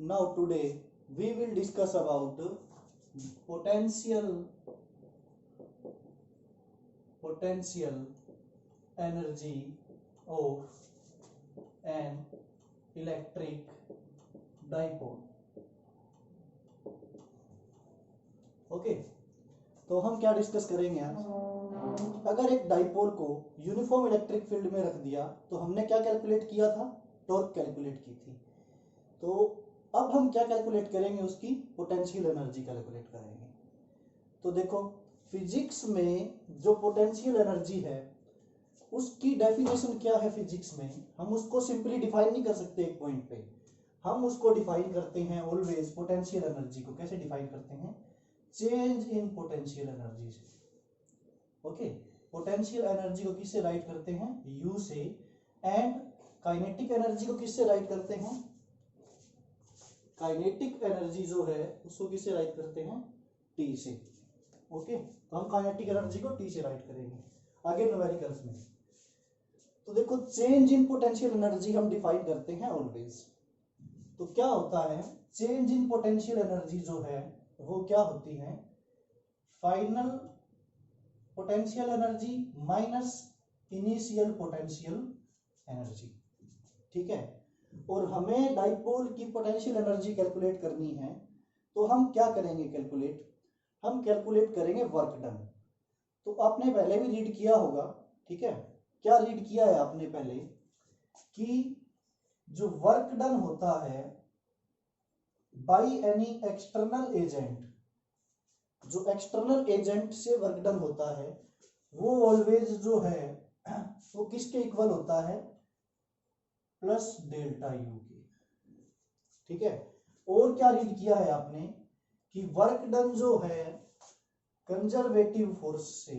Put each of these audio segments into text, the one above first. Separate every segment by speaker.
Speaker 1: Now today we will discuss about potential energy of an electric dipole. Okay, तो हम क्या discuss करेंगे आज? अगर एक डाइपोल को यूनिफॉर्म इलेक्ट्रिक फील्ड में रख दिया तो हमने क्या कैलकुलेट किया था? टॉर्क कैलकुलेट की थी। तो अब हम क्या कैलकुलेट करेंगे? उसकी पोटेंशियल एनर्जी कैलकुलेट करेंगे। तो देखो, फिजिक्स में जो पोटेंशियल एनर्जी है उसकी डेफिनेशन क्या है? फिजिक्स में हम उसको सिंपली डिफाइन नहीं कर सकते एक पॉइंट पे, हम उसको डिफाइन करते हैं ऑलवेज पोटेंशियल एनर्जी को। कैसे डिफाइन करते हैं? चेंज इन पोटेंशियल एनर्जी से। ओके, पोटेंशियल एनर्जी को किससे राइट करते हैं? यू से। एंड काइनेटिक एनर्जी को किससे राइट करते हैं? काइनेटिक एनर्जी जो है उसको किससे राइट करते हैं? टी से। ओके, तो हम काइनेटिक एनर्जी को टी से राइट करेंगे आगे न्यूमेरिकल्स में। तो देखो, चेंज इन पोटेंशियल एनर्जी हम डिफाइन करते हैं ऑलवेज। तो क्या होता है? चेंज इन पोटेंशियल एनर्जी जो है वो क्या होती है? Final potential energy minus initial potential energy. ठीक है, और हमें डाइपोल की पोटेंशियल एनर्जी कैलकुलेट करनी है तो हम क्या करेंगे? हम कैलकुलेट करेंगे वर्क डन। तो आपने पहले भी रीड किया होगा, ठीक है? क्या रीड किया है आपने पहले? कि जो वर्क डन होता है बाई एनी एक्सटर्नल एजेंट, जो एक्सटर्नल एजेंट से वर्क डन होता है वो ऑलवेज जो है वो किसके इक्वल होता है? प्लस डेल्टा यू के। ठीक है, और क्या रीड किया है आपने? कि वर्क डन जो है कंजर्वेटिव फोर्स से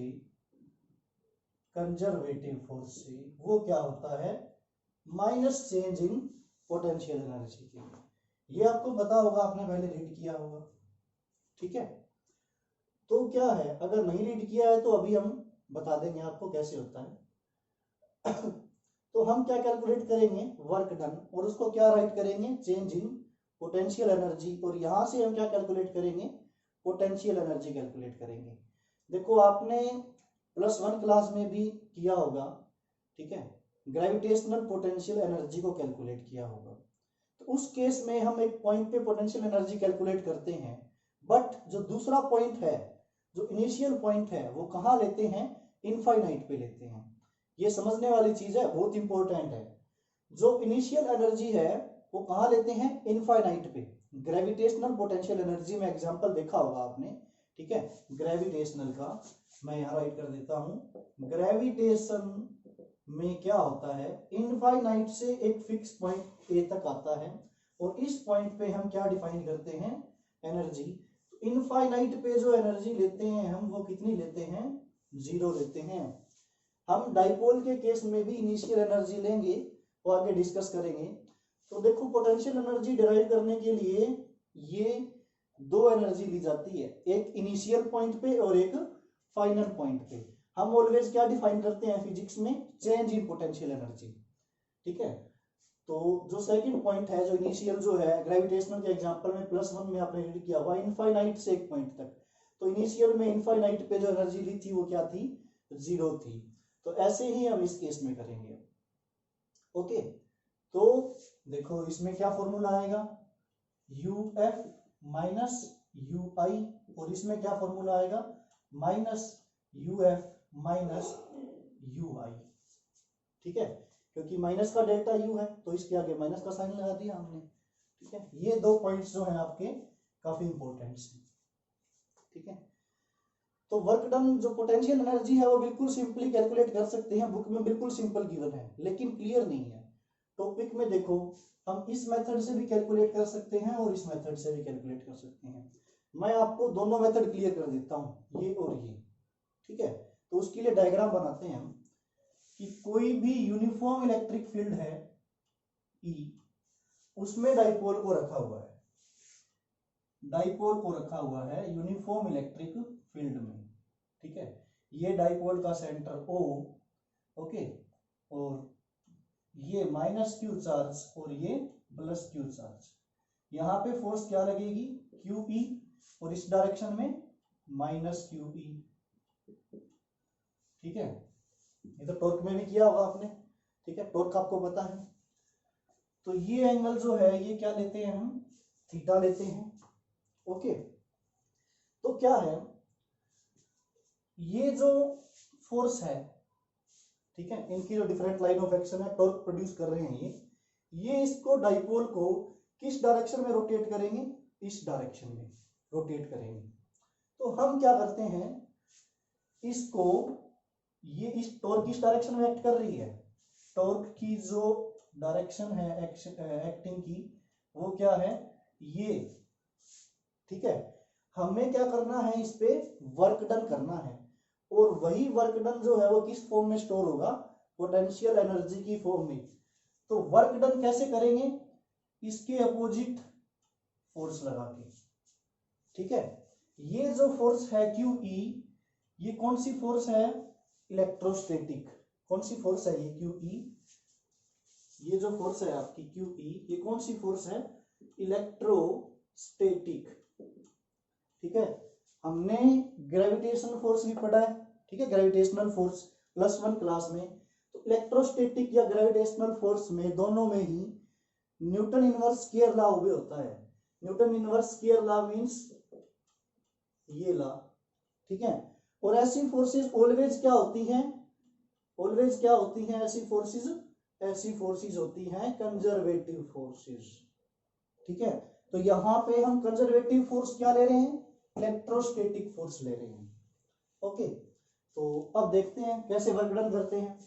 Speaker 1: वो क्या होता है? Minus change in potential energy के। ये आपको पता होगा, आपने पहले रीड किया होगा। ठीक है, तो क्या है, अगर नहीं रीड किया है तो अभी हम बता देंगे आपको कैसे होता है। तो हम क्या कैलकुलेट करेंगे? वर्क डन, और उसको क्या राइट करेंगे? Change in potential energy. और यहां से हम क्या कैलकुलेट करेंगे? पोटेंशियल एनर्जी कैलकुलेट करेंगे। देखो, आपने +1 क्लास में भी किया होगा, ठीक है? ग्रेविटेशनल पोटेंशियल एनर्जी को कैलकुलेट किया होगा। तो उस केस में हम एक पॉइंट पे पोटेंशियल एनर्जी कैलकुलेट करते हैं, बट जो दूसरा पॉइंट है, जो इनिशियल पॉइंट है, वो कहाँ लेते हैं? इनफाइनाइट पे लेते हैं। ये समझने वाली चीज है, बहुत इंपॉर्टेंट है। जो इनिशियल एनर्जी है वो कहाँ लेते हैं? इनफाइनाइट पे। ग्रेविटेशनल पोटेंशियल एनर्जी में एग्जांपल देखा होगा आपने, ठीक है? ग्रेविटेशनल का मैं यहाँ राइट कर देता हूँ। ग्रेविटेशन में क्या होता है? इनफाइनाइट से एक फिक्स पॉइंट ए तक आता है, और इस पॉइंट पे हम क्या डिफाइन करते हैं? एनर्जी। इनफाइनाइट पे जो एनर्जी लेते हैं हम, वो कितनी लेते हैं? 0 लेते हैं। हम डाइपोल के केस में भी इनिशियल एनर्जी लेंगे, वो आगे डिस्कस करेंगे। तो देखो, पोटेंशियल एनर्जी डिराइव करने के लिए ये दो एनर्जी ली जाती है, एक इनिशियल पॉइंट पे और एक फाइनल पॉइंट पे। हम ऑलवेज क्या डिफाइन करते हैं फिजिक्स में? Change in potential energy. ठीक है, तो जो सेकंड पॉइंट है, जो इनिशियल जो है, ग्रेविटेशनल के एग्जांपल में +1 में आपने रीड किया हुआ, इनफाइनाइट से एक पॉइंट तक। तो इनिशियल में इनफाइनाइट पे जो एनर्जी ली थी वो क्या थी? 0 थी। तो ऐसे ही हम इस केस में करेंगे। ओके, तो देखो, इसमें क्या फॉर्मूला आएगा? UF माइनस UI, और इसमें क्या फॉर्मूला आएगा? Minus UF minus UI। ठीक है, क्योंकि माइनस का डेल्टा U है तो इसके आगे माइनस का साइन लगा दिया हमने। ठीक है, ये दो पॉइंट्स जो है आपके काफी इंपॉर्टेंट है। ठीक है, तो वर्क डन जो पोटेंशियल एनर्जी है वो बिल्कुल सिंपली कैलकुलेट कर सकते हैं, बुक में बिल्कुल सिंपल गिवन है, लेकिन क्लियर नहीं है। टॉपिक में देखो, हम इस मेथड से भी कैलकुलेट कर सकते हैं और इस मेथड से भी कैलकुलेट कर सकते हैं। मैं आपको दोनों मेथड क्लियर कर देता हूं, ये और ये। ठीक है, तो उसके लिए डायग्राम बनाते हैं हम कि कोई भी यूनिफॉर्म इलेक्ट्रिक फील्ड है E, उसमें डाइपोल को रखा हुआ है, यूनिफॉर्म इलेक्ट्रिक फील्ड में। ठीक है, ये डाइपोल का सेंटर O, ओके, और ये -q चार्ज और ये +q चार्ज, यहाँ पे फोर्स क्या लगेगी, QE, और इस डायरेक्शन में -QE। ठीक है, ये तो टॉर्क में भी किया होगा आपने। ठीक है, टॉर्क आपको पता है। तो ये एंगल जो है ये क्या लेते हैं हम, थीटा लेते हैं। ओके, तो क्या है, ये जो फोर्स है, ठीक है, इनकी जो डिफरेंट लाइन ऑफ एक्शन है, टॉर्क प्रोड्यूस कर रहे हैं ये इसको डाइपोल को किस डायरेक्शन में रोटेट करेंगे, इस डायरेक्शन में रोटेट करेंगे। तो हम क्या करते हैं, इसको, ये इस टॉर्क किस डायरेक्शन में एक्ट कर रही है, टॉर्क की जो डायरेक्शन है एक्टिंग की, वो क्या है, ये। ठीक है, हमें क्या करना है, इस पे वर्क डन करना है, और वही वर्क डन जो है वो किस फॉर्म में स्टोर होगा, पोटेंशियल एनर्जी की फॉर्म में। तो वर्क डन कैसे करेंगे, इसके अपोजिट फोर्स लगा के। ठीक है, ये जो फोर्स है QE, ये कौन सी फोर्स है, इलेक्ट्रोस्टैटिक। कौन सी फोर्स है ये QE, ये जो फोर्स है आपकी QE, ये कौन सी फोर्स है, इलेक्ट्रोस्टैटिक। ठीक है, हमने ग्रेविटेशन फोर्स भी पढ़ा है। ठीक है, ग्रेविटेशनल फोर्स +1 क्लास में। तो इलेक्ट्रोस्टैटिक या ग्रेविटेशनल फोर्स में दोनों में ही न्यूटन इनवर्स स्क्वायर लॉ भी होता है। Newton inverse square law means ये लॉ। ठीक है, और ऐसी फोर्सेस ऑलवेज क्या होती हैं, ऑलवेज क्या होती हैं ऐसी फोर्सेस, ऐसी फोर्सेस होती हैं कंजर्वेटिव फोर्सेस। ठीक है, तो यहां पे हम कंजर्वेटिव फोर्स क्या ले रहे हैं, इलेक्ट्रोस्टैटिक फोर्स ले रहे हैं। ओके, तो अब देखते हैं कैसे वर्क डन करते हैं।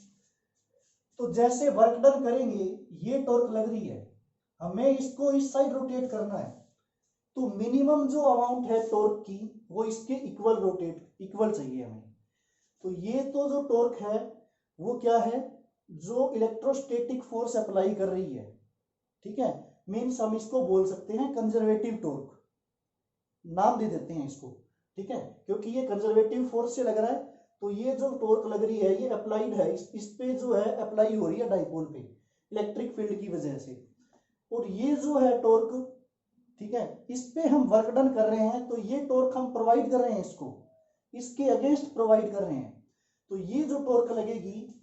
Speaker 1: तो जैसे वर्क डन करेंगे, ये टॉर्क लग रही है, हमें इसको इस साइड रोटेट करना है, तो मिनिमम जो अमाउंट है टॉर्क की वो इसके इक्वल चाहिए हमें। तो ये तो जो टॉर्क है वो क्या है, जो इलेक्ट्रोस्टैटिक फोर्स अप्लाई कर रही है। ठीक है, मीन्स हम इसको बोल सकते हैं कंजर्वेटिव टॉर्क, नाम दे देते हैं इसको। ठीक है, क्योंकि ये कंजर्वेटिव फोर्स से लग रहा है, तो ये जो टॉर्क लग रही है ये अप्लाइड है, इस पे जो है अप्लाई हो रही है डाइपोल पे इलेक्ट्रिक फील्ड की वजह से। और ये जो है टॉर्क, ठीक है, इस पे हम वर्क डन कर रहे हैं, तो ये टॉर्क हम प्रोवाइड कर रहे हैं इसको, इसके अगेंस्ट प्रोवाइड कर रहे हैं। तो ये जो टॉर्क लगेगी,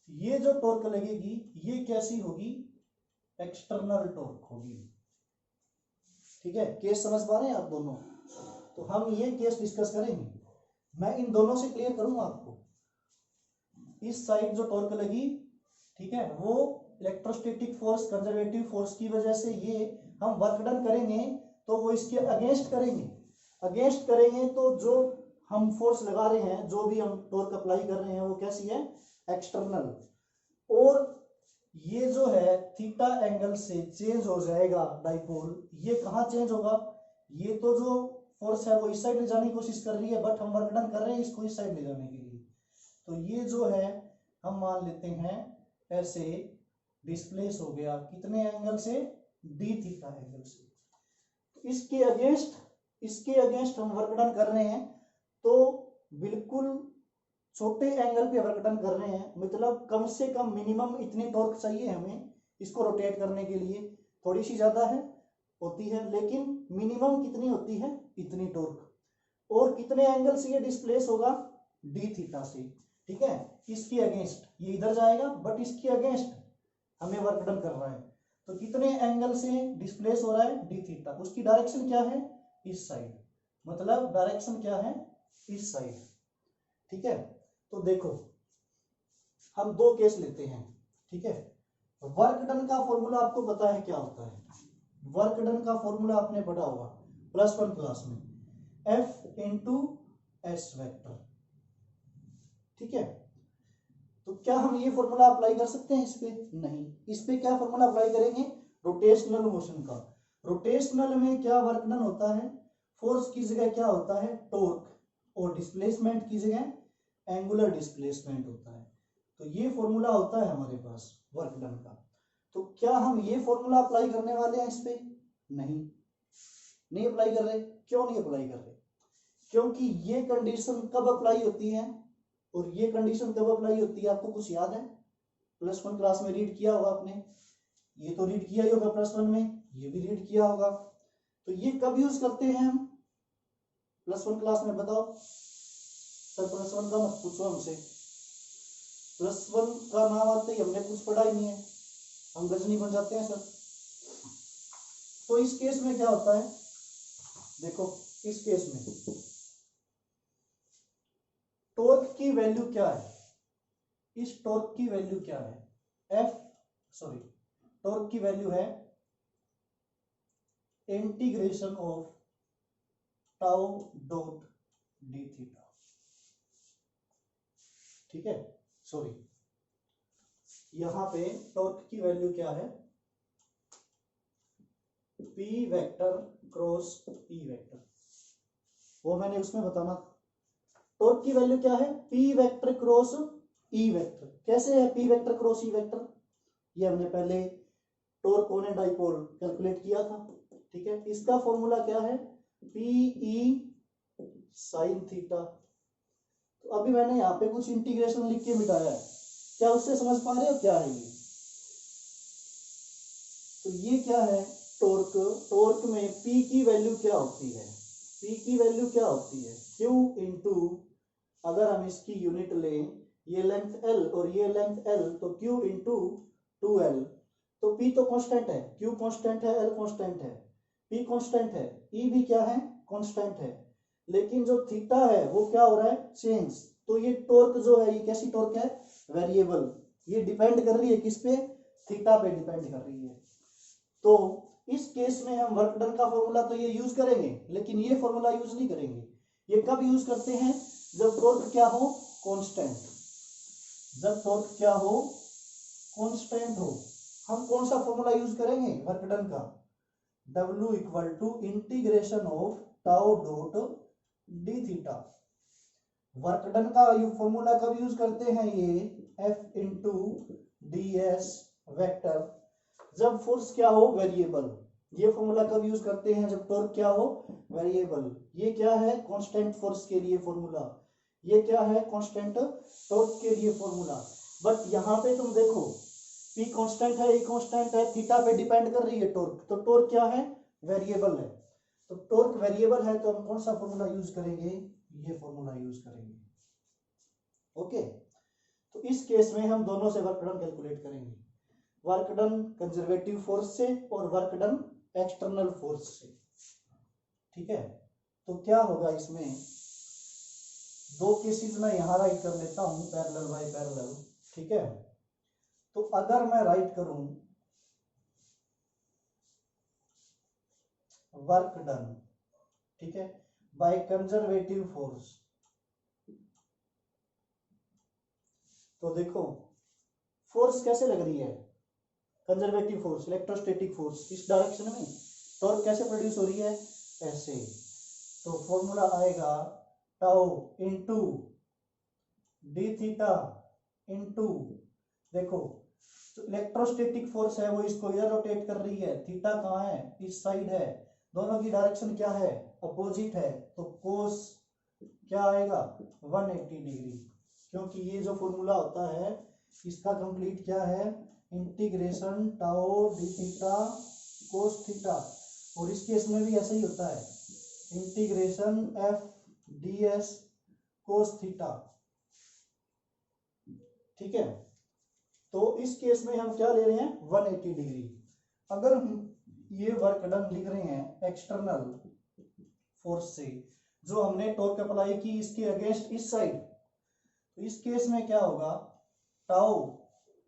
Speaker 1: ये जो टॉर्क लगेगी, ये कैसी होगी, एक्सटर्नल टॉर्क होगी। ठीक है, केस समझ पा रहे हैं आप दोनों। तो हम ये केस डिस्कस करेंगे, मैं इन दोनों से क्लियर करूंगा आपको। इस साइड जो टॉर्क लगी, ठीक है, वो इलेक्ट्रोस्टैटिक फोर्स कंजर्वेटिव फोर्स की वजह से ये हम वर्क डन करेंगे, तो वो इसके अगेंस्ट करेंगे। तो जो हम फोर्स लगा रहे हैं, जो भी हम टॉर्क अप्लाई कर रहे हैं, वो कैसी है, एक्सटर्नल। और ये जो है थीटा एंगल से चेंज हो जाएगा डाइपोल। ये कहाँ चेंज होगा, ये तो जो फोर्स है वो इस साइड ले जाने की कोशिश कर रही है, बट हम वर्क डन कर रहे हैं इसको इस साइड ले जाने के लिए। तो ये जो है हम मान लेते हैं ऐसे डिस्प्लेस हो गया, कितने एंगल से, डी थीटा एंगल से। इसके अगेंस्ट हम वर्क डन कर रहे हैं, तो बिल्कुल छोटे एंगल पे वर्क डन कर रहे हैं, मतलब कम से कम मिनिमम इतनी टॉर्क चाहिए हमें इसको रोटेट करने के लिए। थोड़ी सी ज्यादा है होती है, लेकिन मिनिमम कितनी होती है, इतनी टॉर्क। और कितने एंगल से ये डिस्प्लेस होगा, डी थीटा से। ठीक है, इसके अगेंस्ट ये इधर जाएगा, बट इसके अगेंस्ट हमें वर्क डन कर रहा है, तो कितने एंगल से डिस्प्लेस हो रहा है, डी थीटा। उसकी डायरेक्शन क्या है, इस साइड, मतलब डायरेक्शन क्या है, इस साइड। ठीक है, तो देखो हम दो केस लेते हैं। ठीक है, वर्क डन का फॉर्मूला आपको पता है क्या होता है, वर्क डन का फॉर्मूला आपने पढ़ा होगा +1 क्लास में, F इंटू एस वेक्टर। ठीक है, तो क्या हम ये फॉर्मूला अप्लाई कर सकते हैं इस पे, नहीं। इस पे क्या फॉर्मूला अप्लाई करेंगे, रोटेशनल मोशन का। रोटेशनल में क्या वर्क डन होता है, फोर्स की जगह क्या होता है, टॉर्क, और डिस्प्लेसमेंट की जगह एंगुलर डिस्प्लेसमेंट होता है। तो ये फॉर्मूला होता है हमारे पास वर्क डन का। तो क्या हम ये फॉर्मूला अप्लाई करने वाले हैं इस पे, नहीं अप्लाई कर रहे। क्यों नहीं अप्लाई कर रहे, क्योंकि ये कंडीशन कब अप्लाई होती है और ये कंडीशन कब अप्लाई होती है, आपको कुछ याद है, +1 क्लास में रीड किया होगा आपने, ये तो रीड किया ही होगा +1 में। ये भी रीड किया होगा। तो ये कब यूज करते हैं हम +1 क्लास में, बताओ सर। +1 का मत पूछो हमसे, +1 का नाम आते ही हमने कुछ पढ़ा ही नहीं है, हम गजनी बन जाते हैं सर। तो इस केस में क्या होता है, देखो इस केस में टॉर्क की वैल्यू क्या है, इस टॉर्क की वैल्यू क्या है, टॉर्क की वैल्यू है integration of tau dot D theta. ठीक है, यहां पे टॉर्क की वैल्यू क्या है, P vector cross E vector, वो मैंने उसमें बताना। टॉर्क की वैल्यू क्या है, P vector cross E vector. कैसे है P vector cross E vector, ये हमने पहले torque on a dipole calculate किया था। ठीक है, इसका फॉर्मूला क्या है, पी ई साइन थीटा। तो अभी मैंने यहाँ पे कुछ इंटीग्रेशन लिख के मिटाया है, क्या उससे समझ पा रहे हो क्या है ये। तो ये क्या है टॉर्क, टॉर्क में P की वैल्यू क्या होती है, P की वैल्यू क्या होती है, Q इंटू, अगर हम इसकी यूनिट लें, ये लेंथ L और ये लेंथ L, तो Q इंटू 2L। तो P तो कांस्टेंट है, Q कांस्टेंट है, L कांस्टेंट है, P कांस्टेंट है, E भी क्या है, कांस्टेंट है। लेकिन जो थीटा है वो क्या हो रहा है, चेंज। तो ये टॉर्क जो है, ये कैसी टॉर्क है, वेरिएबल। ये डिपेंड कर रही है किस पे, थीटा पे डिपेंड कर रही है। तो इस केस में हम वर्क डन का फॉर्मूला तो ये यूज करेंगे, लेकिन ये फॉर्मूला यूज नहीं करेंगे। ये कब यूज करते हैं, जब टॉर्क क्या हो, कांस्टेंट। जब टॉर्क क्या हो, कांस्टेंट हो। हम कौन सा फॉर्मूला यूज करेंगे, वर्क डन का, W equal to integration of tau dot D theta. Work done का फॉर्मूला कब यूज करते हैं, ये F into D S vector, जब फोर्स क्या हो, वेरिएबल। ये फॉर्मूला कब यूज करते हैं, जब टॉर्क क्या हो, वेरिएबल। ये क्या है, कांस्टेंट फोर्स के लिए फॉर्मूला, ये क्या है, कांस्टेंट टॉर्क के लिए फॉर्मूला। बट यहाँ पे तुम देखो, P कांस्टेंट है, E कांस्टेंट है, थीटा पे डिपेंड कर रही है टॉर्क। तो टॉर्क क्या है, वेरिएबल है। तो टॉर्क वेरिएबल है, तो हम कौन सा फॉर्मूला यूज करेंगे, ये फॉर्मूला यूज करेंगे। ओके, तो इस केस में हम दोनों से वर्क डन कैलकुलेट करेंगे, वर्क डन कंजर्वेटिव फोर्स से और वर्क डन एक्सटर्नल फोर्स से। ठीक है, तो क्या होगा इसमें, दो केसेस मैं यहां राइट कर लेता हूं, पैरेलल बाय पैरेलल। ठीक है, तो अगर मैं राइट करूं वर्क डन, ठीक है, बाय कंजर्वेटिव फोर्स, तो देखो फोर्स कैसे लग रही है, कंजर्वेटिव फोर्स, इलेक्ट्रोस्टैटिक फोर्स इस डायरेक्शन में, टॉर्क कैसे प्रोड्यूस हो रही है, ऐसे। तो फॉर्मूला आएगा tau into D theta into, देखो तो इलेक्ट्रोस्टैटिक फोर्स है वो इसको इधर रोटेट कर रही है, थीटा कहाँ है, इस साइड है, दोनों की डायरेक्शन क्या है, अपोजिट है। तो कोस क्या आएगा, 180 डिग्री, क्योंकि ये जो फॉर्मूला होता है इसका कंप्लीट क्या है, integration tau D theta cos theta. और इस केस में भी ऐसा ही होता है, integration F D S cos theta. ठीक है, तो इस केस में हम क्या ले रहे हैं, 180 डिग्री। अगर हम ये वर्क डन लिख रहे हैं एक्सटर्नल फोर्स से, जो हमने टॉर्क अप्लाई की इसके अगेंस्ट इस साइड, तो इस केस में क्या होगा, टाउ,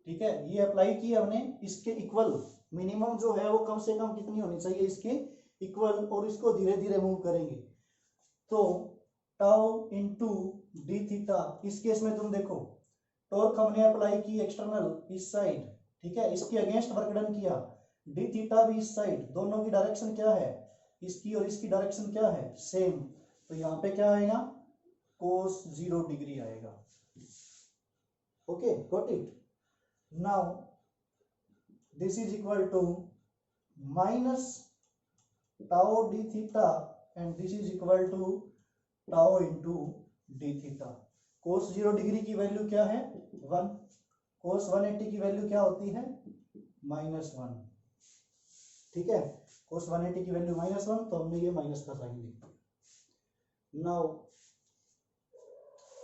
Speaker 1: ठीक है, ये अप्लाई की हमने इसके इक्वल, मिनिमम जो है वो कम से कम कितनी होनी चाहिए, इसके इक्वल, और इसको धीरे धीरे मूव करेंगे। तो टाउ इंटू डी थीटा, इस केस में तुम देखो टॉर्क हमने अप्लाई की एक्सटर्नल इस साइड, ठीक है, इसके अगेंस्ट वर्क डन किया, डी थीटा भी इस साइड, दोनों की डायरेक्शन क्या है, इसकी और इसकी डायरेक्शन क्या है, सेम। तो यहाँ पे क्या आएगा, कोस 0 डिग्री आएगा। Okay, got it. Now this is equal to minus tau D theta and this is equal to tau into D theta. Cos 0 degree की वैल्यू क्या है, 1, कोस 180 की वैल्यू क्या होती है, -1। ठीक है। cos 180 की वैल्यू -1, तो हमने ये माइनस का साइन लिखा। नाउ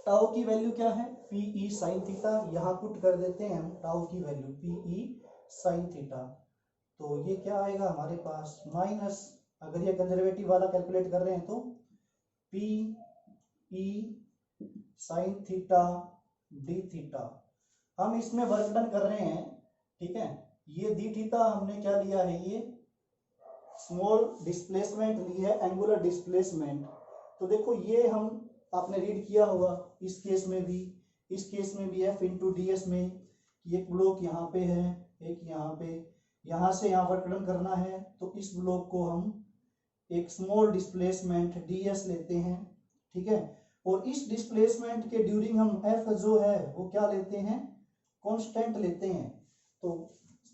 Speaker 1: टाउ की वैल्यू क्या है, पीई साइन थीटा, यहाँ पुट कर देते हैं हम टाउ की वैल्यू पीई साइन थीटा। तो ये क्या आएगा हमारे पास माइनस, अगर ये कंजर्वेटिव वाला कैलकुलेट कर रहे हैं तो P E sine theta D theta. हम इसमें वर्क डन कर रहे हैं, ठीक है। ये डी थीटा हमने क्या लिया है, ये स्मॉल डिस्प्लेसमेंट ली है, एंगुलर डिस्प्लेसमेंट। तो देखो ये हम आपने रीड किया होगा, इस केस में भी, इस केस में भी एफ इंटू डी एस में, एक ब्लॉक यहाँ पे है, एक यहाँ पे, यहाँ से यहाँ वर्क डन करना है, तो इस ब्लॉक को हम एक स्मॉल डिस्प्लेसमेंट डी एस लेते हैं, ठीक है। और इस डिस्प्लेसमेंट के ड्यूरिंग हम एफ जो है वो क्या लेते हैं, कांस्टेंट लेते हैं। तो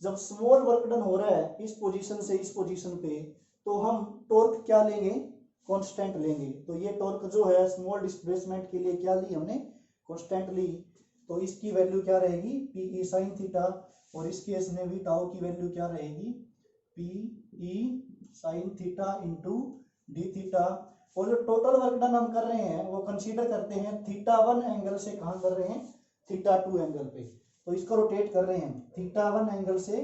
Speaker 1: जब स्मॉल वर्क डन हो रहा है इस पोजीशन से इस पोजीशन पे, तो हम टॉर्क क्या लेंगे, कांस्टेंट लेंगे। तो ये टॉर्क जो है स्मॉल डिस्प्लेसमेंट के लिए क्या ली हमने, कांस्टेंट ली। तो इसकी वैल्यू क्या रहेगी, पीई साइन थीटा, और इस केस में भी टाउ की वैल्यू क्या रहेगी, P E sine theta into D theta. और जो टोटल वर्क डन हम कर रहे हैं वो कंसीडर करते हैं θ1 एंगल से, कहाँ कर रहे हैं, θ2 एंगल पे। तो इसको रोटेट कर रहे हैं θ1 एंगल से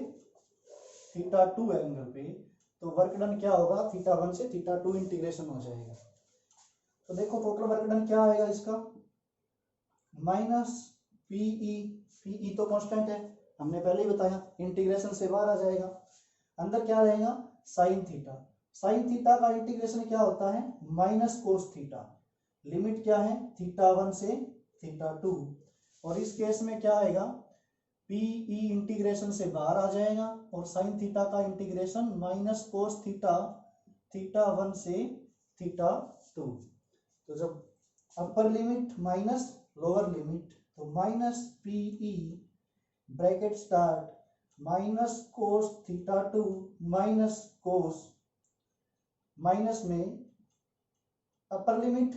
Speaker 1: θ2 एंगल पे, तो वर्क डन क्या होगा, θ1 से θ2 इंटीग्रेशन हो जाएगा। तो देखो टोटल वर्क डन क्या आएगा इसका, माइनस पीई तो कांस्टेंट है, हमने पहले ही बताया, इंटीग्रेशन से बाहर आ जाएगा, अंदर क्या रहेगा, साइन थीटा। साइन थीटा का इंटीग्रेशन क्या होता है, माइनस कोस थीटा। लिमिट क्या है, θ1 से θ2। और इस केस में क्या आएगा, पीई इंटीग्रेशन से बाहर आ जाएगा, और साइन थीटा का इंटीग्रेशन माइनस कोस थीटा, θ1 से θ2। तो जब upper limit minus lower limit, तो minus P E bracket start minus cos θ2 minus cos, minus में upper limit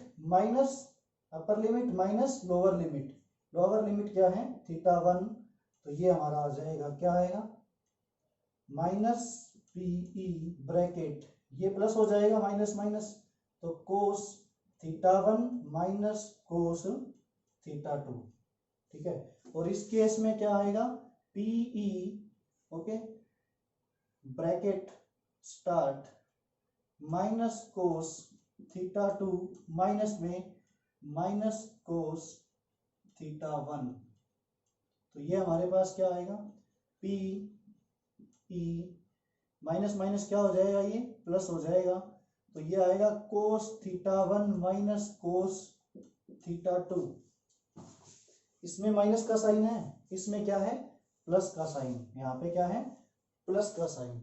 Speaker 1: minus lower limit, lower limit क्या है, θ1। तो ये हमारा आ जाएगा, क्या आएगा, माइनस पीई ब्रैकेट, ये प्लस हो जाएगा माइनस माइनस, तो कोस θ1 माइनस कोस θ2, ठीक है। और इस केस में क्या आएगा, P E okay bracket start minus cos θ2 minus में माइनस कोस θ1। तो ये हमारे पास क्या आएगा, पी ई माइनस माइनस क्या हो जाएगा, ये प्लस हो जाएगा। तो ये आएगा कोस θ1 माइनस कोस θ2। इसमें माइनस का साइन है, इसमें क्या है, प्लस का साइन। यहाँ पे क्या है, प्लस का साइन,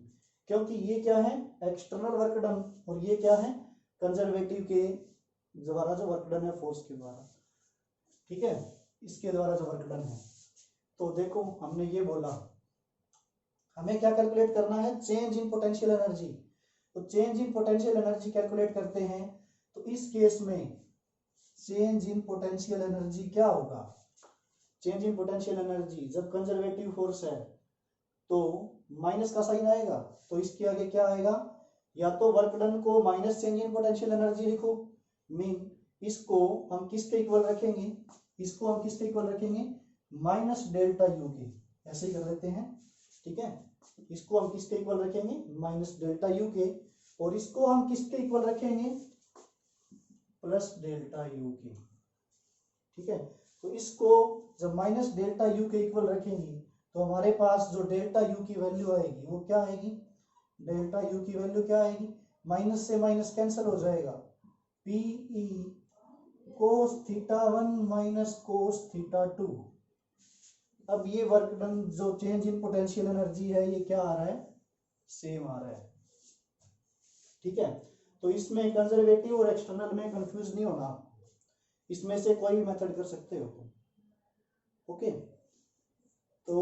Speaker 1: क्योंकि ये क्या है, एक्सटर्नल वर्क डन, और ये क्या है, कंजर्वेटिव के द्वारा जो वर्क डन है, फोर्स के द्वारा, ठीक है, इसके द्वारा जो वर्क डन है। तो देखो हमने ये बोला, हमें क्या कैलकुलेट करना है, चेंज इन पोटेंशियल एनर्जी। तो change in potential energy calculate करते हैं, तो इस केस में चेंज इन पोटेंशियल एनर्जी क्या होगा, चेंज इन पोटेंशियल एनर्जी जब कंजर्वेटिव फोर्स है तो माइनस का साइन आएगा। तो इसके आगे क्या आएगा, या तो वर्क डन को minus change in potential energy लिखो, मीन इसको हम किसके इक्वल रखेंगे, इसको हम किसके इक्वल रखेंगे, माइनस डेल्टा यू के, ऐसे ही कर लेते हैं, ठीक है। इसको हम किसके इक्वल रखेंगे, माइनस डेल्टा यू के, और इसको हम किसके इक्वल रखेंगे, प्लस डेल्टा यू के, ठीक है। तो इसको जब माइनस डेल्टा यू के इक्वल रखेंगे, तो हमारे पास जो डेल्टा यू की वैल्यू आएगी वो क्या आएगी, डेल्टा यू की वैल्यू क्या आएगी, माइनस से माइनस कैंसिल हो जाएगा, पीई कोस θ1 माइनस कोस θ2। अब ये वर्क डन जो चेंज इन पोटेंशियल एनर्जी है, ये क्या आ रहा है, सेम आ रहा है, ठीक है। तो इसमें कंजर्वेटिव और एक्सटर्नल में कंफ्यूज नहीं होना, इसमें से कोई भी मेथड कर सकते हो तुम, ओके। तो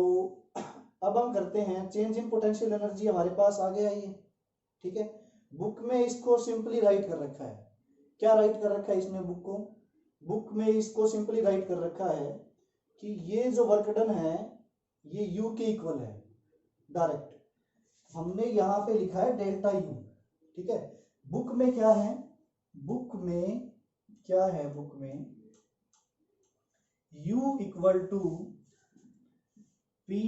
Speaker 1: अब हम करते हैं चेंज इन पोटेंशियल एनर्जी, हमारे पास आ गया ये, ठीक है। बुक में इसको सिंपली राइट कर रखा है, क्या राइट कर रखा है इसमें, बुक में इसको सिंपली राइट कर रखा है कि ये जो वर्क डन है ये यू के इक्वल है, डायरेक्ट हमने यहाँ पे लिखा है डेल्टा यू, ठीक है। बुक में क्या है, बुक में क्या है, बुक में u equal to P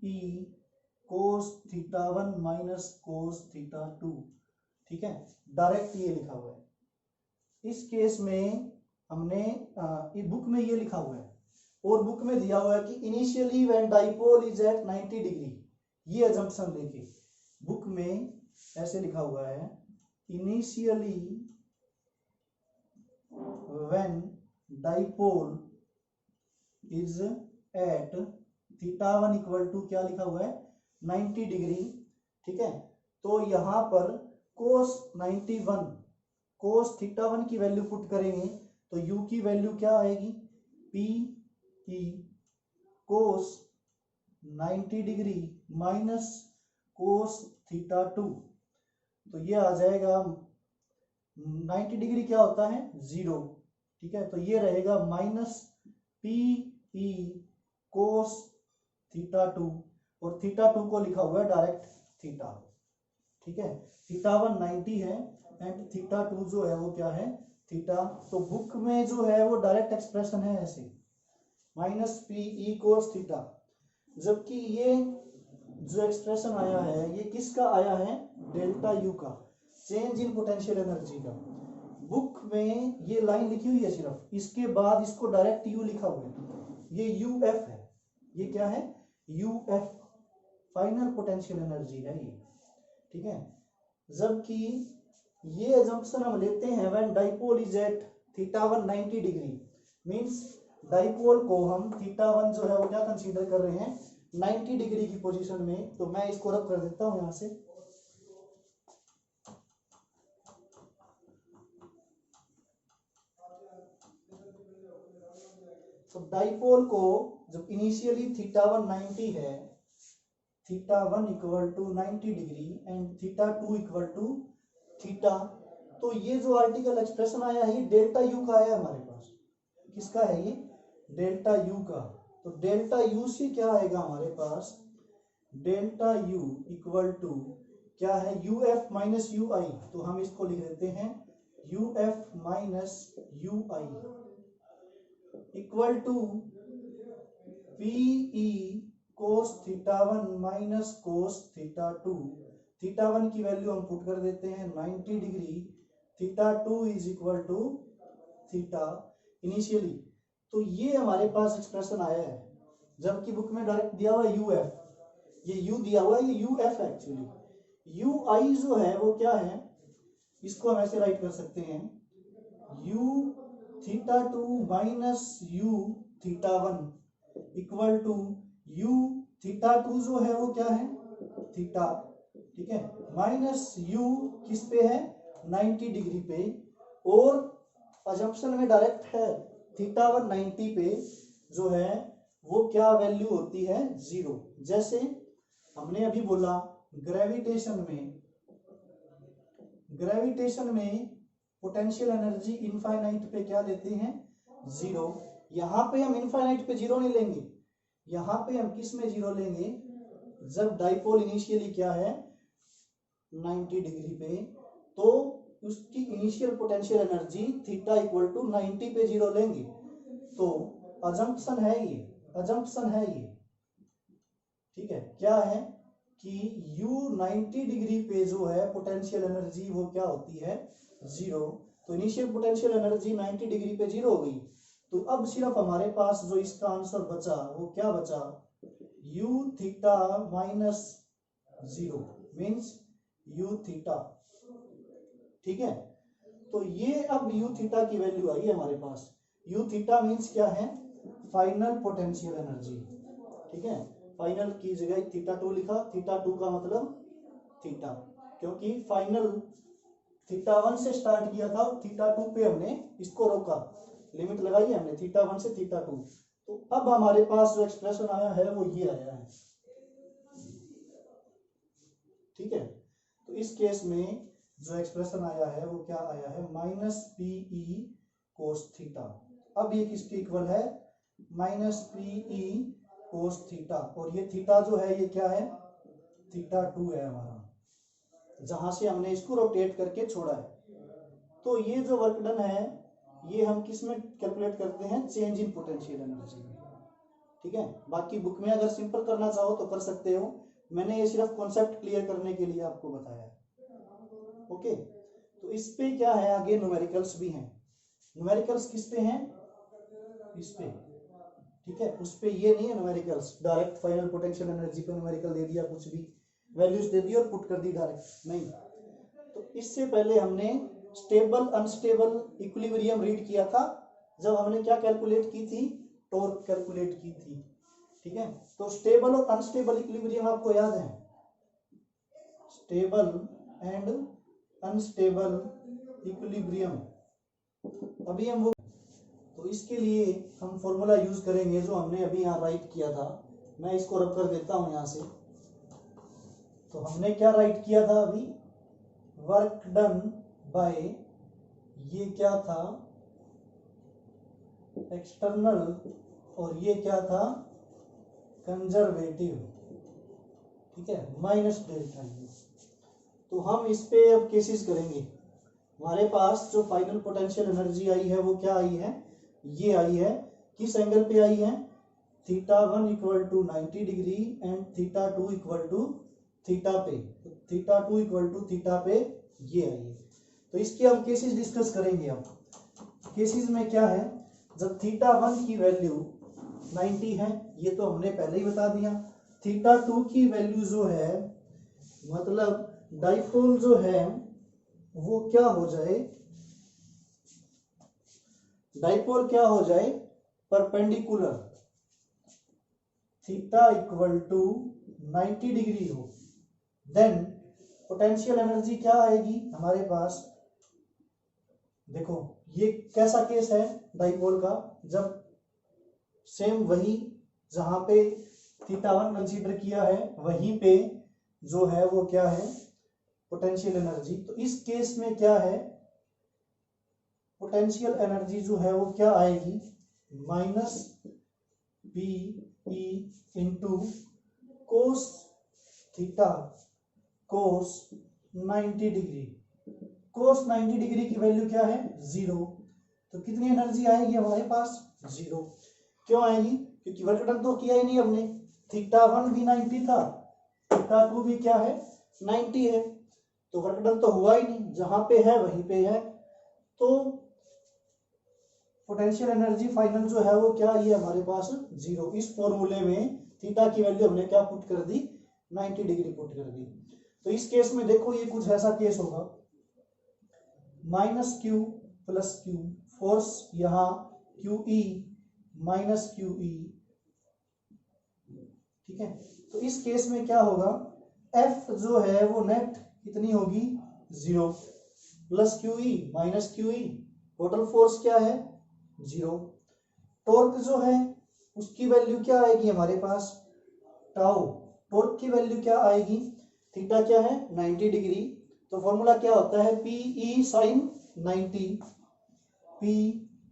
Speaker 1: E cos theta one minus cos theta two, ठीक है, डायरेक्ट ये लिखा हुआ है। इस केस में हमने बुक में ये लिखा हुआ है, और बुक में दिया हुआ है कि initially when dipole is at 90 degree, ये अजम्पशन लेके बुक में ऐसे लिखा हुआ है, initially when dipole is at theta one equal to क्या लिखा हुआ है 90 डिग्री, ठीक है। तो यहाँ पर कोस 91 कोस थीटा वन की वैल्यू पुट करेंगे तो u की वैल्यू क्या आएगी, P E cos 90 degree minus cos theta to, तो ये आ जाएगा 90 डिग्री क्या होता है 0, ठीक है। तो ये रहेगा minus P E cos theta to, और थीटा टू को लिखा हुआ है डायरेक्ट थीटा, ठीक है। थीटा वन 90 है एंड थीटा टू जो है वो क्या है थीटा। तो बुक में जो है वो डायरेक्ट एक्सप्रेशन है ऐसे minus P E cos theta, जबकि ये जो एक्सप्रेशन आया है ये किसका आया है, डेल्टा यू का, चेंज इन पोटेंशियल एनर्जी का। बुक में ये लाइन लिखी हुई है सिर्फ, इसके बाद इसको डायरेक्ट यू लिखा हुआ है, ये यू एफ है, ये क्या है U F, final potential energy है ये, ठीक है। जबकि ये अजम्पशन हम लेते हैं when dipole is at theta one 90 degree, means dipole को हम थीटा वन जो है वो क्या कंसीडर कर रहे हैं 90 डिग्री की पोजीशन में। तो मैं इसको रब कर देता हूं यहां से, तो डाइपोल को जब इनिशियली थीटा वन 90 है, theta one equal to 90 degree and theta two equal to theta, तो ये जो आर्टिकल एक्सप्रेशन आया है ये डेल्टा यू का आया हमारे पास, किसका है ये डेल्टा यू का। तो डेल्टा यू से क्या आएगा हमारे पास, डेल्टा यू इक्वल टू क्या है U F minus U I, तो हम इसको लिख देते हैं U F minus U I equal to P E cos theta one minus cos theta two. Theta one की वैल्यू हम पुट कर देते हैं 90 degree, theta two is equal to theta initially. तो ये हमारे पास एक्सप्रेशन आया है, जबकि बुक में डायरेक्ट दिया हुआ है यू एफ, ये यू दिया हुआ है, ये यू एफ एक्चुअली। यू आई जो है वो क्या है, इसको हम ऐसे राइट कर सकते हैं U theta two minus U theta one equal to U theta two जो है वो क्या है थीटा, ठीक है, माइनस यू किस पे है 90 डिग्री पे, और अजम्पशन में डायरेक्ट है थीटा वन 90 पे जो है वो क्या वैल्यू होती है 0। जैसे हमने अभी बोला ग्रेविटेशन में पोटेंशियल एनर्जी इनफाइनाइट पे क्या लेते हैं 0, यहाँ पे हम इनफाइनाइट पे 0 नहीं लेंगे, यहाँ पे हम किस में 0 लेंगे, जब डाइपोल इनिशियली क्या है 90 डिग्री पे, तो उसकी initial potential energy theta equal to 90 पे 0 लेंगे। तो अजम्पशन है ये, अजम्पशन है ये, ठीक है, क्या है कि u 90 डिग्री पे जो है पोटेंशियल एनर्जी वो क्या होती है 0। तो इनिशियल पोटेंशियल एनर्जी 90 डिग्री पे 0 हो गई। तो अब सिर्फ हमारे पास जो इसका आंसर बचा वो क्या बचा, u theta minus 0 means u theta, ठीक है। तो ये अब u थीटा की वैल्यू आई है हमारे पास, u थीटा मीन्स क्या है फाइनल पोटेंशियल एनर्जी, ठीक है। फाइनल की जगह थीटा टू लिखा, थीटा टू का मतलब थीटा, क्योंकि फाइनल थीटा वन से स्टार्ट किया था, थीटा टू पे हमने इसको रोका, लिमिट लगाई है हमने थीटा वन से थीटा टू। तो अब हमारे पास जो एक्सप्रेशन आया है वो ये आया है, ठीक है। तो इस केस में जो एक्सप्रेशन आया है वो क्या आया है minus P E cos theta. अब ये किसके इक्वल है minus P E cos theta, और ये थीटा जो है ये क्या है थीटा 2 है हमारा, जहां से हमने इसको रोटेट करके छोड़ा है। तो ये जो वर्क डन है ये हम किस में कैलकुलेट करते हैं, चेंज इन पोटेंशियल एनर्जी में, ठीक है। बाकी बुक में अगर सिंपल करना चाहो तो कर सकते हो, मैंने ये सिर्फ कॉन्सेप्ट क्लियर करने के लिए आपको बताया है। ओके, तो इस पे क्या है, आगे न्यूमेरिकल्स भी हैं। न्यूमेरिकल्स किस पे हैं, इस पे, ठीक है। उस पे ये नहीं है numericals, direct final potential energy पे न्यूमेरिकल दे दिया, कुछ भी वैल्यूज दे दी और पुट कर दी डायरेक्ट, नहीं। तो इससे पहले हमने स्टेबल अनस्टेबल इक्विलिब्रियम रीड किया था, जब हमने क्या कैलकुलेट की थी, टॉर्क कैलकुलेट की थी, ठीक है। तो स्टेबल और अनस्टेबल इक्विलिब्रियम आपको याद है, स्टेबल एंड अनस्टेबल इक्विलिब्रियम। अभी हम वो, तो इसके लिए हम फॉर्मूला यूज करेंगे जो हमने अभी यहाँ राइट किया था। मैं इसको रब कर देता हूँ यहाँ से। तो हमने क्या राइट किया था अभी, वर्क डन बाय, ये क्या था एक्सटर्नल, और ये क्या था कंजर्वेटिव, ठीक है, माइनस डेल्टा यू। तो हम इस पे अब केसेस करेंगे। हमारे पास जो फाइनल पोटेंशियल एनर्जी आई है वो क्या आई है, ये आई है, किस एंगल पे आई है, theta 1 equal to 90 degree and theta 2 equal to theta पे, तो थीटा 2 इक्वल टू थीटा पे ये आई है। तो इसके हम केसेस डिस्कस करेंगे। अब केसेस में क्या है, जब थीटा 1 की वैल्यू 90 है, ये तो हमने पहले ही बता दिया। थीटा 2 की वैल्यू जो है, मतलब डाइपोल जो है वो क्या हो जाए, डाइपोल क्या हो जाए, perpendicular, theta equal to 90 degree हो, देन पोटेंशियल एनर्जी क्या आएगी हमारे पास। देखो ये कैसा केस है डाइपोल का, जब सेम वही जहां पे थीटा 1 कंसीडर किया है वहीं पे जो है वो क्या है पोटेंशियल एनर्जी। तो इस केस में क्या है, पोटेंशियल एनर्जी जो है वो क्या आएगी, minus P E into cos theta cos 90 degree. Cos 90 degree की वैल्यू क्या है, 0। तो कितनी एनर्जी आएगी हमारे पास, 0। क्यों आएगी, क्योंकि वर्क डन तो किया ही नहीं हमने। थीटा 1 भी 90 था, थीटा 2 भी क्या है 90 है, तो वर्क डन तो हुआ ही नहीं, जहां पे है वहीं पे है। तो पोटेंशियल एनर्जी फाइनल जो है वो क्या आई है हमारे पास, 0। इस फॉर्मूले में थीटा की वैल्यू हमने क्या पुट कर दी, 90 डिग्री पुट कर दी। तो इस केस में देखो ये कुछ ऐसा केस होगा, minus Q plus Q, force यहाँ Q E minus Q E, ठीक है। तो इस केस में क्या होगा, एफ जो है वो नेट कितनी होगी, 0 plus Q E minus Q ई, टोटल फोर्स क्या है 0। टॉर्क जो है उसकी वैल्यू क्या आएगी हमारे पास, टाउ। टॉर्क की वैल्यू क्या आएगी, थीटा क्या है 90 डिग्री, तो फॉर्मूला क्या होता है, P E sine 90, P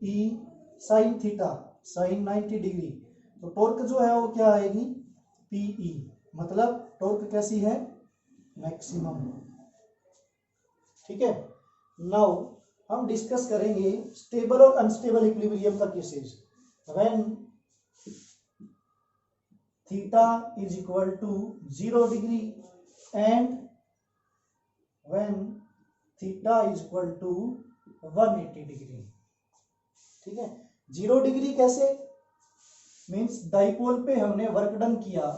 Speaker 1: E sine theta sine 90 degree. तो टॉर्क जो है वो क्या आएगी, पी ई, मतलब टॉर्क कैसी है, मैक्सिमम, ठीक है। नाउ हम डिस्कस करेंगे स्टेबल और अनस्टेबल इक्विलिब्रियम का cases. When theta is equal to 0 degree and when theta is equal to 180 degree, ठीक है। 0 डिग्री कैसे, मींस डाइपोल पे हमने वर्क डन किया,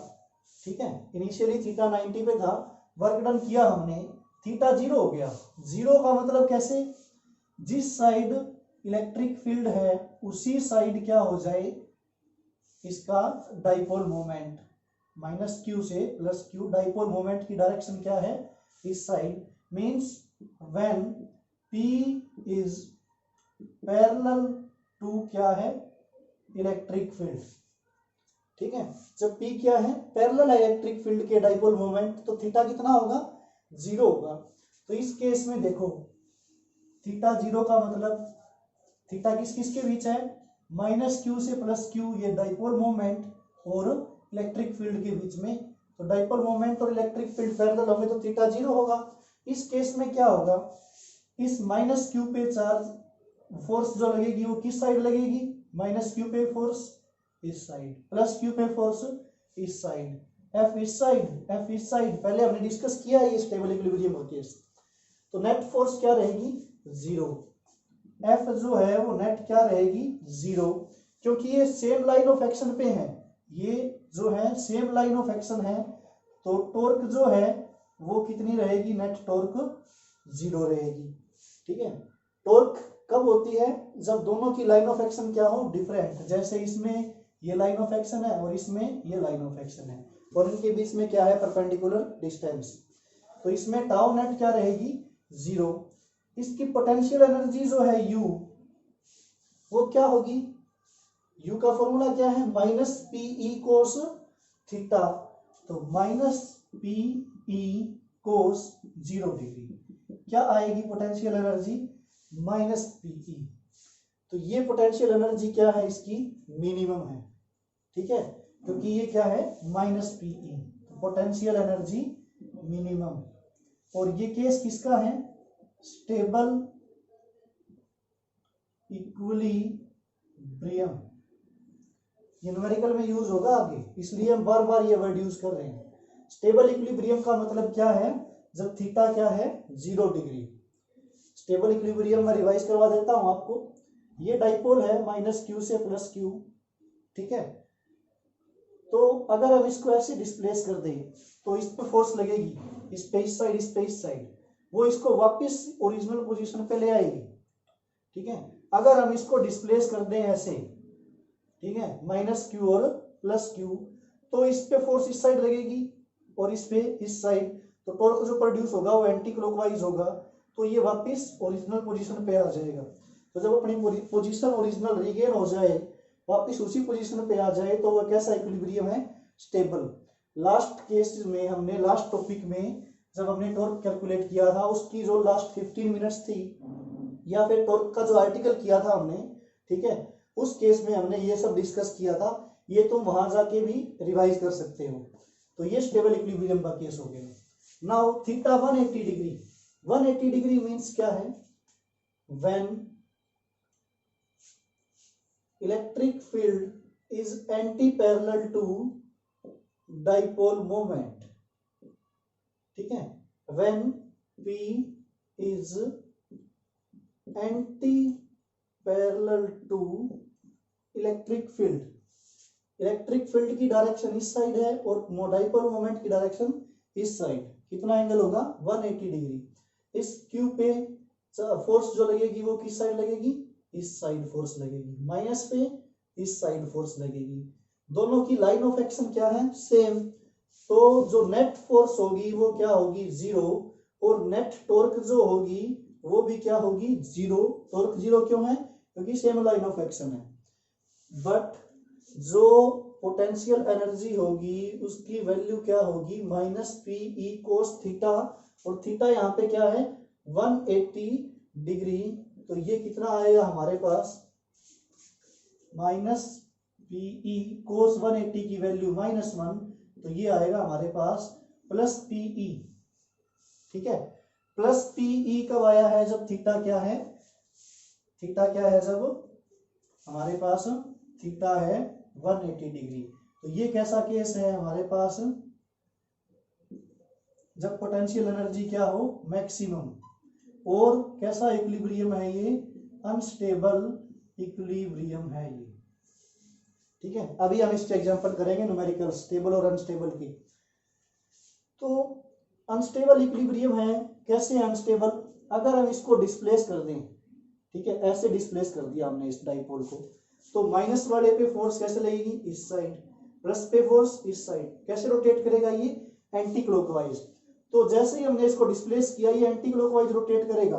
Speaker 1: ठीक है। इनिशियली थीटा 90 पे था, वर्क डन किया हमने, थीटा 0 हो गया। 0 का मतलब कैसे, जिस साइड इलेक्ट्रिक फील्ड है उसी साइड क्या हो जाए इसका डाइपोल मोमेंट, माइनस क्यू से प्लस क्यू, डाइपोल मोमेंट की डायरेक्शन क्या है इस side, means when P is parallel to क्या है इलेक्ट्रिक फील्ड, ठीक है। जब P क्या है पैरेलल है इलेक्ट्रिक फील्ड के डाइपोल मोमेंट, तो थीटा कितना होगा 0 होगा। तो इस केस में देखो थीटा 0 का मतलब थीटा किस किस के बीच है, माइनस क्यू से प्लस क्यू, ये डाइपोल मोमेंट और इलेक्ट्रिक फील्ड के बीच में तो डाइपोल मोमेंट और इलेक्ट्रिक फील्ड पैरेलल होंगे तो थीटा 0 होगा। इस केस में क्या होगा, इस माइनस क्यू पे चार्ज फोर्स जो लगेगी वो किस साइड लगेगी, माइनस क्यू पे फोर्स इस साइड, प्लस क्यू पे फोर्स इस साइड, एफ इस साइड, एफ इस साइड। पहले हमने डिस्कस किया है ये स्टेबल इक्विलिब्रियम का केस। तो नेट फोर्स क्या रहेगी, 0। एफ जो है वो नेट क्या रहेगी, 0, क्योंकि ये सेम लाइन ऑफ एक्शन पे है, ये जो है सेम लाइन ऑफ एक्शन है। तो टॉर्क जो है वो कितनी रहेगी, नेट टॉर्क 0 रहेगी। ठीक है, टॉर्क कब होती है, जब दोनों की लाइन ऑफ एक्शन क्या हो, डिफरेंट। जैसे इसमें ये लाइन ऑफ एक्शन है और इसमें ये लाइन ऑफ एक्शन है और इनके बीच में क्या है, परपेंडिकुलर डिस्टेंस। तो इसमें टाउ नेट क्या रहेगी, 0। इसकी पोटेंशियल एनर्जी जो है U, वो क्या होगी, U का फॉर्मूला क्या है, माइनस पीई कोस थीटा। तो माइनस पीई कोस 0 डिग्री क्या आएगी पोटेंशियल एनर्जी, माइनस पीई। तो ये पोटेंशियल एनर्जी क्या है, इसकी मिनिमम है। ठीक है, क्योंकि ये क्या है, माइनस पीई, तो पोटेंशियल एनर्जी मिनिमम। और ये केस किसका है, स्टेबल इक्विलिब्रियम। ये न्यूमेरिकल में यूज होगा आगे, इसलिए हम बार बार ये वर्ड यूज कर रहे हैं। स्टेबल इक्विलिब्रियम का मतलब क्या है, जब थीटा क्या है, 0 डिग्री। स्टेबल इक्विलिब्रियम में रिवाइज करवा देता हूं आपको। ये डाइपोल है माइनस क्यू से प्लस क्यू। ठीक है, तो अगर हम इसको ऐसे डिस्प्लेस कर दें तो इस पे फोर्स लगेगी, इस पे इस साइड, इस पे इस साइड, वो इसको वापस ओरिजिनल पोजीशन पे ले आएगी। ठीक है, अगर हम इसको डिस्प्लेस कर दें ऐसे, ठीक है, माइनस क्यू और प्लस क्यू, तो इस पे फोर्स इस साइड लगेगी और इस पे इस साइड, तो टॉर्क जो प्रोड्यूस होगा वो एंटी क्लॉकवाइज होगा, तो ये वापस ओरिजिनल पोजीशन पे आ जाएगा। तो जब अपनी पोजीशन ओरिजिनल रिगेन हो जाए, वापस उसी पोजीशन पे आ जाए, तो वो कैसा इक्विलिब्रियम है, स्टेबल। लास्ट केस में हमने, लास्ट टॉपिक में जब हमने टॉर्क कैलकुलेट किया था, उसकी जो लास्ट 15 मिनट्स थी, या फिर टॉर्क का जो आर्टिकल किया था हमने, ठीक है, उस केस में हमने ये सब डिस्कस किया था। ये तुम वहां जाके भी रिवाइज कर सकते हो। तो ये स्टेबल इक्विलिब्रियम का केस हो गया। Now theta 180 degree, 180 degree means क्या है, when electric field is anti parallel to dipole moment. ठीक है, when P is anti parallel to electric field. Electric field की डायरेक्शन इस साइड है और डाइपोल मोमेंट की डायरेक्शन इस साइड। कितना एंगल होगा, 180 डिग्री। इस क्यू पे फोर्स जो लगेगी वो किस साइड लगेगी, इस साइड फोर्स लगेगी। माइनस पे इस साइड फोर्स लगेगी। दोनों की लाइन ऑफ एक्शन क्या है, सेम। तो जो नेट फोर्स होगी वो क्या होगी, 0, और नेट टॉर्क जो होगी वो भी क्या होगी, 0। टॉर्क 0 क्यों है, क्योंकि सेम लाइन ऑफ एक्शन है। बट जो पोटेंशियल एनर्जी होगी उसकी वैल्यू क्या होगी, माइनस पीई कोस थीटा, और थीटा यहाँ पे क्या है, 180 डिग्री। तो ये कितना आएगा हमारे पास, माइनस पीई कोस 180 की वैल्यू -1, तो ये आएगा हमारे पास प्लस पीई। ठीक है, प्लस पीई कब आया है, जब थीटा क्या है, थीटा क्या है, जब हमारे पास थीटा है 180 डिग्री। तो ये कैसा केस है हमारे पास, जब पोटेंशियल एनर्जी क्या हो, मैक्सिमम। और कैसा इक्विलिब्रियम है ये, अनस्टेबल इक्विलिब्रियम है ये। ठीक है, अभी हम इसके एग्जांपल करेंगे न्यूमेरिकल, स्टेबल और अनस्टेबल की। तो अनस्टेबल इक्विलिब्रियम है, कैसे अनस्टेबल, अगर हम इसको डिस्प्लेस कर दें, ठीक है, ऐसे डिस्प्लेस कर दिया हमने इस डाइपोल को, तो माइनस वाले पे फोर्स कैसे लगेगी, इस साइड, प्लस पे फोर्स इस साइड। कैसे रोटेट करेगा ये, एंटी क्लॉकवाइज। तो जैसे ही हमने इसको डिस्प्लेस किया, ये एंटी क्लॉकवाइज रोटेट करेगा,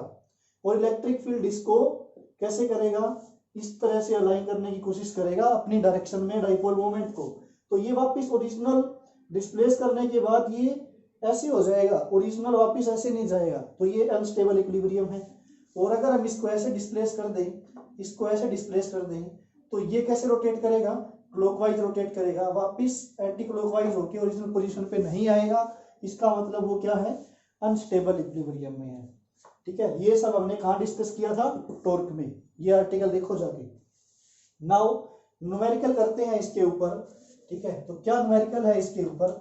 Speaker 1: और इलेक्ट्रिक फील्ड इसको कैसे करेगा, इस तरह से अलाइन करने की कोशिश करेगा अपनी डायरेक्शन में डाइपोल मोमेंट को। तो ये वापस ओरिजिनल डिस्प्लेस करने के बाद ये ऐसे हो जाएगा, ओरिजिनल वापस ऐसे नहीं जाएगा, तो ये अनस्टेबल इक्विलिब्रियम है। और अगर हम इसको ऐसे डिस्प्लेस कर दें, इसको ऐसे डिस्प्लेस कर दें, तो ये कैसे रोटेट करेगा, क्लॉकवाइज रोटेट करेगा, वापस एंटी क्लॉकवाइज होकर ओरिजिनल पोजीशन पे नहीं आएगा, इसका मतलब वो क्या है, अनस्टेबल इक्विलिब्रियम में है। ठीक है, ये सब हमने कहाँ डिस्कस किया था, टॉर्क में, ये आर्टिकल देखो जाके। नाउ न्यूमेरिकल करते हैं इसके ऊपर। ठीक है, तो क्या न्यूमेरिकल है इसके ऊपर,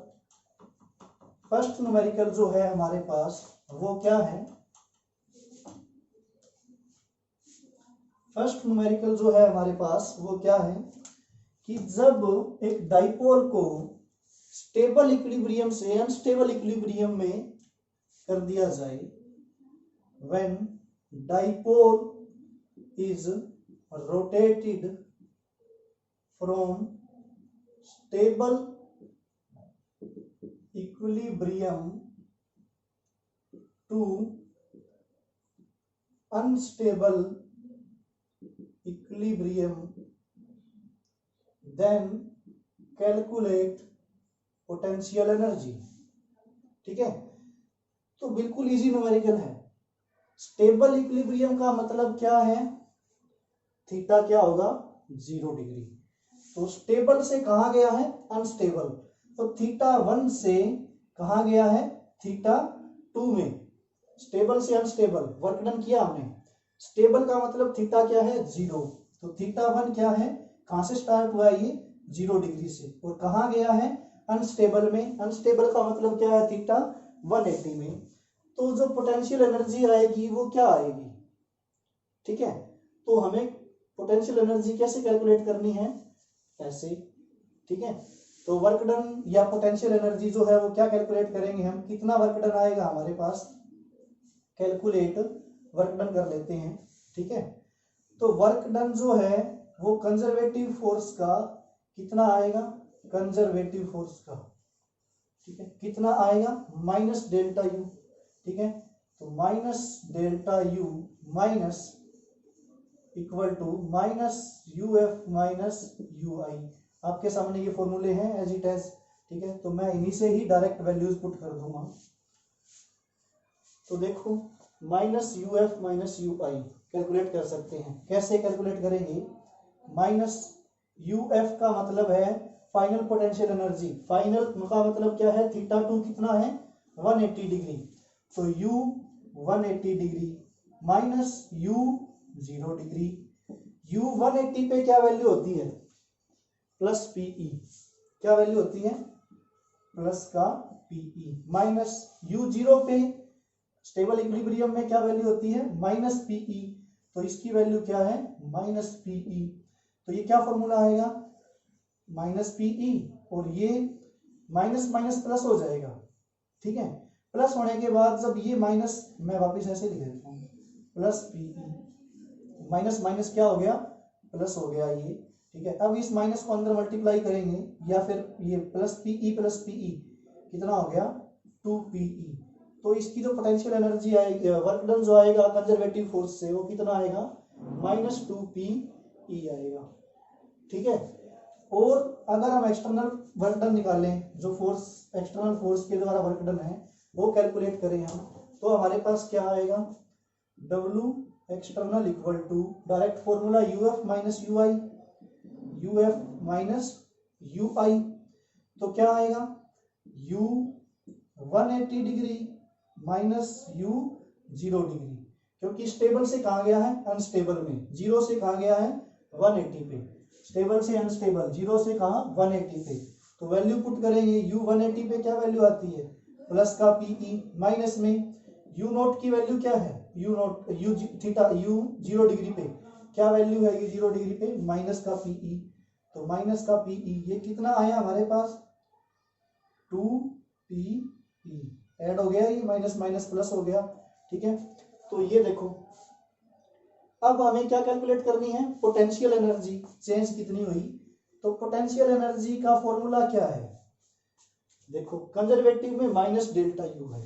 Speaker 1: फर्स्ट न्यूमेरिकल जो है हमारे पास वो क्या है, फर्स्ट न्यूमेरिकल जो है हमारे पास वो क्या है कि जब एक डाइपोल को स्टेबल इक्विलिब्रियम से अनस्टेबल इक्विलिब्रियम में कर दिया जाए, when dipole is rotated from stable equilibrium to unstable equilibrium, then calculate potential energy. ठीक है, तो बिल्कुल इजी न्यूमेरिकल है। स्टेबल इक्विलिब्रियम का मतलब क्या है, थीटा क्या होगा, 0 डिग्री। तो स्टेबल से कहा गया है अनस्टेबल, तो थीटा 1 से कहा गया है थीटा 2 में, स्टेबल से अनस्टेबल वर्क डन किया हमने। स्टेबल का मतलब थीटा क्या है, 0, तो थीटा 1 क्या है, कहां से स्टार्ट हुआ है, ये 0 डिग्री से, और कहा गया है अनस्टेबल में। अनस्टेबल का मतलब क्या है, थीटा 180 में। तो जो पोटेंशियल एनर्जी आएगी वो क्या आएगी, ठीक है, तो हमें पोटेंशियल एनर्जी कैसे कैलकुलेट करनी है, ऐसे। ठीक है, तो वर्क डन या पोटेंशियल एनर्जी जो है वो क्या कैलकुलेट करेंगे हम, कितना वर्क डन आएगा हमारे पास, कैलकुलेट वर्क डन कर लेते हैं। ठीक है, तो वर्क डन जो है वो कंजर्वेटिव फोर्स का कितना आएगा, कंजर्वेटिव फोर्स का, ठीक है, कितना आएगा, माइनस डेल्टा यू। ठीक है, तो minus delta U minus equal to minus U F minus U I. आपके सामने ये फॉर्मूले हैं एज इट एज। ठीक है, तो मैं इन्हीं से ही डायरेक्ट वैल्यूज पुट कर दूंगा। तो देखो minus U F minus U I calculate कर सकते हैं, कैसे कैलकुलेट करेंगे, माइनस यू एफ का मतलब है फाइनल पोटेंशियल एनर्जी, फाइनल का मतलब क्या है, थीटा 2 कितना है, 180 डिग्री, तो u 180 degree minus u 0 degree. u 180 पे क्या वैल्यू होती है, प्लस पीई, क्या वैल्यू होती है, प्लस का पीई, माइनस u 0 पे स्टेबल इक्विलिब्रियम में क्या वैल्यू होती है, माइनस पीई, तो इसकी वैल्यू क्या है, माइनस पीई। तो ये क्या फॉर्मूला आएगा, माइनस पीई, और ये माइनस माइनस प्लस हो जाएगा। ठीक है, प्लस होने के बाद जब ये माइनस, मैं वापस ऐसे लिख देता हूँ, प्लस पीई, माइनस माइनस क्या हो गया, प्लस हो गया ये। ठीक है, अब इस माइनस को अंदर मल्टीप्लाई करेंगे, या फिर ये प्लस पीई कितना हो गया, 2 पीई। तो इसकी जो पोटेंशियल एनर्जी आएगी, वर्क डन जो आएगा कंजर्वेटिव फोर्स से, वो कितना आएगा, माइनस 2 पीई आएगा। ठीक है, और अगर हम एक्सटर्नल वर्क डन निकालें, जो फोर्स एक्सटर्नल फोर्स के द्वारा वर्क डन है वो कैलकुलेट करें हम, तो हमारे पास क्या आएगा, W external equal to direct formula UF minus UI, UF minus UI, तो क्या आएगा, U 180 degree minus U 0 degree, क्योंकि स्टेबल से कहा गया है अनस्टेबल में, 0 से कहा गया है 180 पे, स्टेबल से अनस्टेबल, 0 से कहा 180 पे, तो वैल्यू पुट करेंगे, U 180 पे क्या वैल्यू आती है, प्लस का पीई, माइनस में U नोट की वैल्यू क्या है, U note U theta U 0 degree पे क्या वैल्यू है, ये 0 डिग्री पे माइनस का पीई, तो माइनस का पीई ये कितना आया हमारे पास, 2 पीई, ऐड हो गया ये, माइनस माइनस प्लस हो गया। ठीक है, तो ये देखो, अब हमें क्या कैलकुलेट करनी है, पोटेंशियल एनर्जी चेंज कितनी हुई, तो पोटेंशियल एनर्जी का फॉर्मूला क्या है, देखो कंजर्वेटिव में माइनस डेल्टा यू है।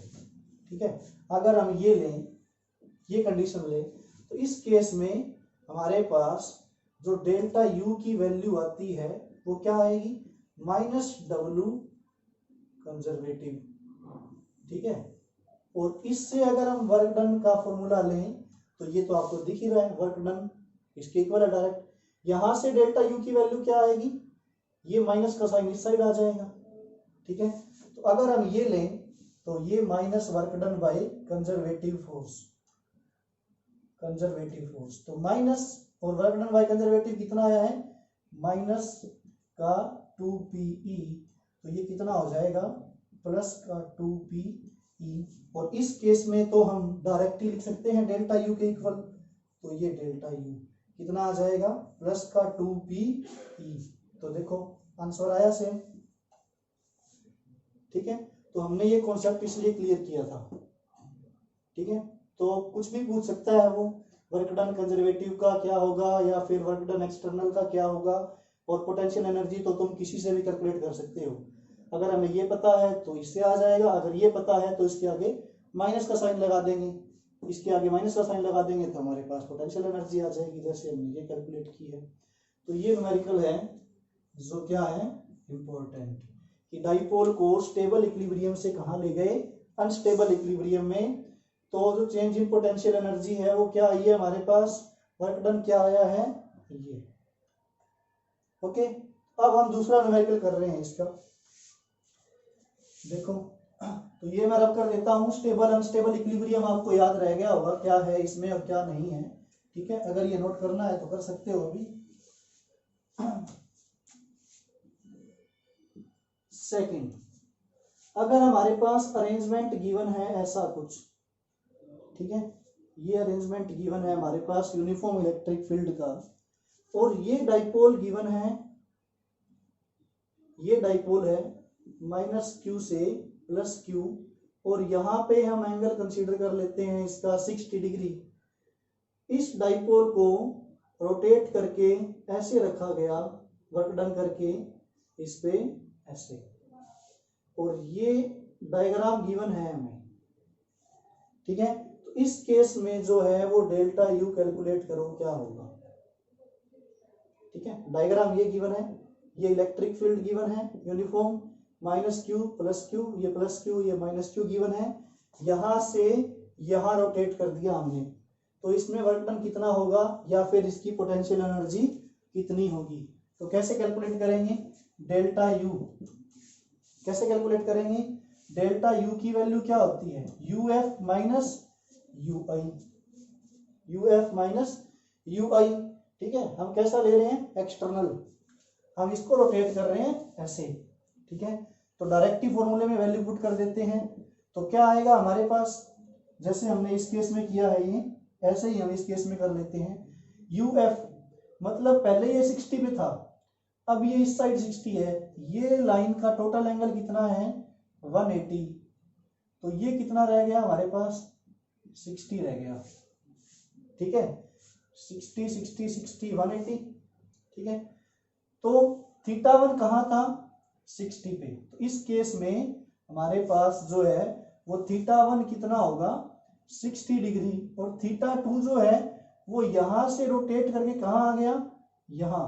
Speaker 1: ठीक है, अगर हम ये लें, ये कंडीशन लें, तो इस केस में हमारे पास जो डेल्टा यू की वैल्यू आती है वो क्या आएगी, माइनस W कंजर्वेटिव। ठीक है, और इससे अगर हम वर्क डन का फॉर्मूला लें, तो ये तो आपको दिख ही रहा है, वर्क डन इसके इक्वल है डायरेक्ट। यहां से डेल्टा यू की वैल्यू क्या आएगी, ये माइनस का साइन इस साइड आ जाएगा, ठीक है। तो अगर हम ये लें तो ये minus work done by conservative force, तो माइनस और वर्क डन बाय कंजर्वेटिव कितना आया है, माइनस का 2PE, तो ये कितना हो जाएगा, प्लस का 2PE। और इस केस में तो हम डायरेक्टली लिख सकते हैं डेल्टा यू के इक्वल, तो ये डेल्टा यू कितना आ जाएगा, प्लस का 2PE। तो देखो आंसर आया सेम, ठीक है। तो हमने ये कॉन्सेप्ट इसलिए क्लियर किया था, ठीक है। तो कुछ भी पूछ सकता है वो, वर्क डन कंजर्वेटिव का क्या होगा या फिर वर्क डन एक्सटर्नल का क्या होगा, और पोटेंशियल एनर्जी तो तुम किसी से भी कैलकुलेट कर सकते हो। अगर हमें ये पता है तो इससे आ जाएगा, अगर ये पता है तो इसके आगे माइनस का साइन लगा देंगे, इसके आगे माइनस का साइन लगा देंगे तो हमारे पास पोटेंशियल एनर्जी आ जाएगी, जैसे हमने ये कैलकुलेट की है। तो ये न्यूमेरिकल है जो क्या है इम्पोर्टेंट, कि डाइपोल को स्टेबल इक्विलिब्रियम से कहाँ ले गए, अनस्टेबल इक्विलिब्रियम में। तो जो चेंज इन पोटेंशियल एनर्जी है वो क्या आई है हमारे पास, वर्क डन क्या आया है ये, ओके। अब हम दूसरा न्यूमेरिकल कर रहे हैं इसका, देखो। तो ये मैं रब कर देता हूँ, स्टेबल अनस्टेबल इक्विलिब्रियम आपको याद रह गया होगा क्या है इसमें और क्या नहीं है, ठीक है। अगर ये नोट करना है तो कर सकते हो अभी। सेकंड, अगर हमारे पास अरेंजमेंट गिवन है ऐसा कुछ, ठीक है, ये अरेंजमेंट गिवन है हमारे पास यूनिफॉर्म इलेक्ट्रिक फील्ड का, और ये डाइपोल गिवन है, ये डाइपोल है माइनस क्यू से प्लस क्यू, और यहाँ पे हम एंगल कंसीडर कर लेते हैं इसका 60 डिग्री। इस डाइपोल को रोटेट करके ऐसे रखा गया, वर्क डन करके इस पे ऐसे, और ये डायग्राम गिवन है हमें, ठीक है। तो इस केस में जो है वो डेल्टा यू कैलकुलेट करो क्या होगा, ठीक है। डायग्राम ये गिवन है, ये इलेक्ट्रिक फील्ड गिवन है uniform, minus Q plus Q, ये प्लस क्यू ये माइनस क्यू गिवन है, यहां से यहां रोटेट कर दिया हमने, तो इसमें वर्क डन कितना होगा या फिर इसकी पोटेंशियल एनर्जी कितनी होगी। तो कैसे कैलकुलेट करेंगे, डेल्टा यू कैसे कैलकुलेट करेंगे, डेल्टा यू की वैल्यू क्या होती है, U F minus U I, U F minus U I, ठीक है। हम कैसा ले रहे हैं, एक्सटर्नल, हम इसको रोटेट कर रहे हैं ऐसे, ठीक है। तो डायरेक्टिव फॉर्मूले में वैल्यू पुट कर देते हैं, तो क्या आएगा हमारे पास, जैसे हमने इस केस में किया है ये, ऐसे ही हम इस केस में कर लेते हैं। यू एफ मतलब पहले ये 60 पे था, अब ये इस साइड 60 है, ये लाइन का टोटल एंगल कितना है 180, तो ये कितना रह गया हमारे पास 60 रह गया, ठीक है। 60 60 60 180, ठीक है। तो थीटा वन कहाँ था 60 पे, तो इस केस में हमारे पास जो है वो थीटा वन कितना होगा 60 डिग्री, और थीटा टू जो है वो यहां से रोटेट करके कहाँ आ गया यहाँ,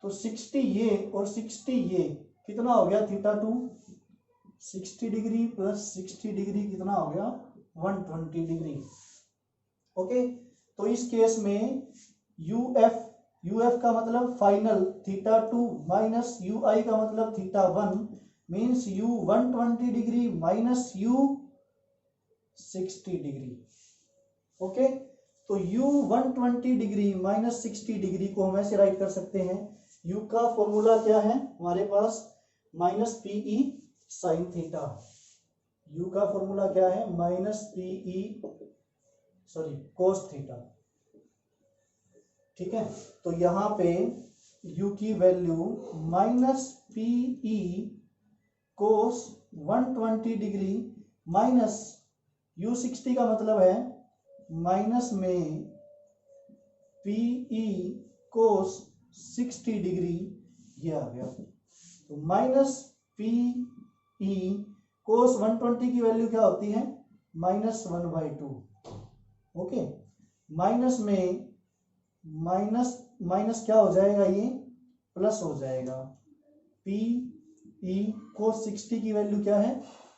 Speaker 1: तो 60 ये और 60 ये कितना हो गया theta two, 60 degree plus 60 degree कितना हो गया 120 डिग्री, ओके। तो इस केस में यू एफ का मतलब final theta two minus U I का मतलब theta one, means U 120 degree minus U 60 degree, okay. तो यू 120 डिग्री माइनस 60 डिग्री को हम ऐसे राइट कर सकते हैं, यू का फॉर्मूला क्या है हमारे पास minus P E sine theta, U का फॉर्मूला क्या है माइनस पीई कोस थीटा, ठीक है। तो यहाँ पे u की वैल्यू माइनस पीई कोस 120 डिग्री माइनस u 60 का मतलब है माइनस में पीई कोस 60 डिग्री, ये आ गया। तो माइनस पीई कोस 120 की वैल्यू क्या होती है -1/2, ओके। माइनस में माइनस क्या हो जाएगा, ये प्लस हो जाएगा, पी ई कोस 60 की वैल्यू क्या है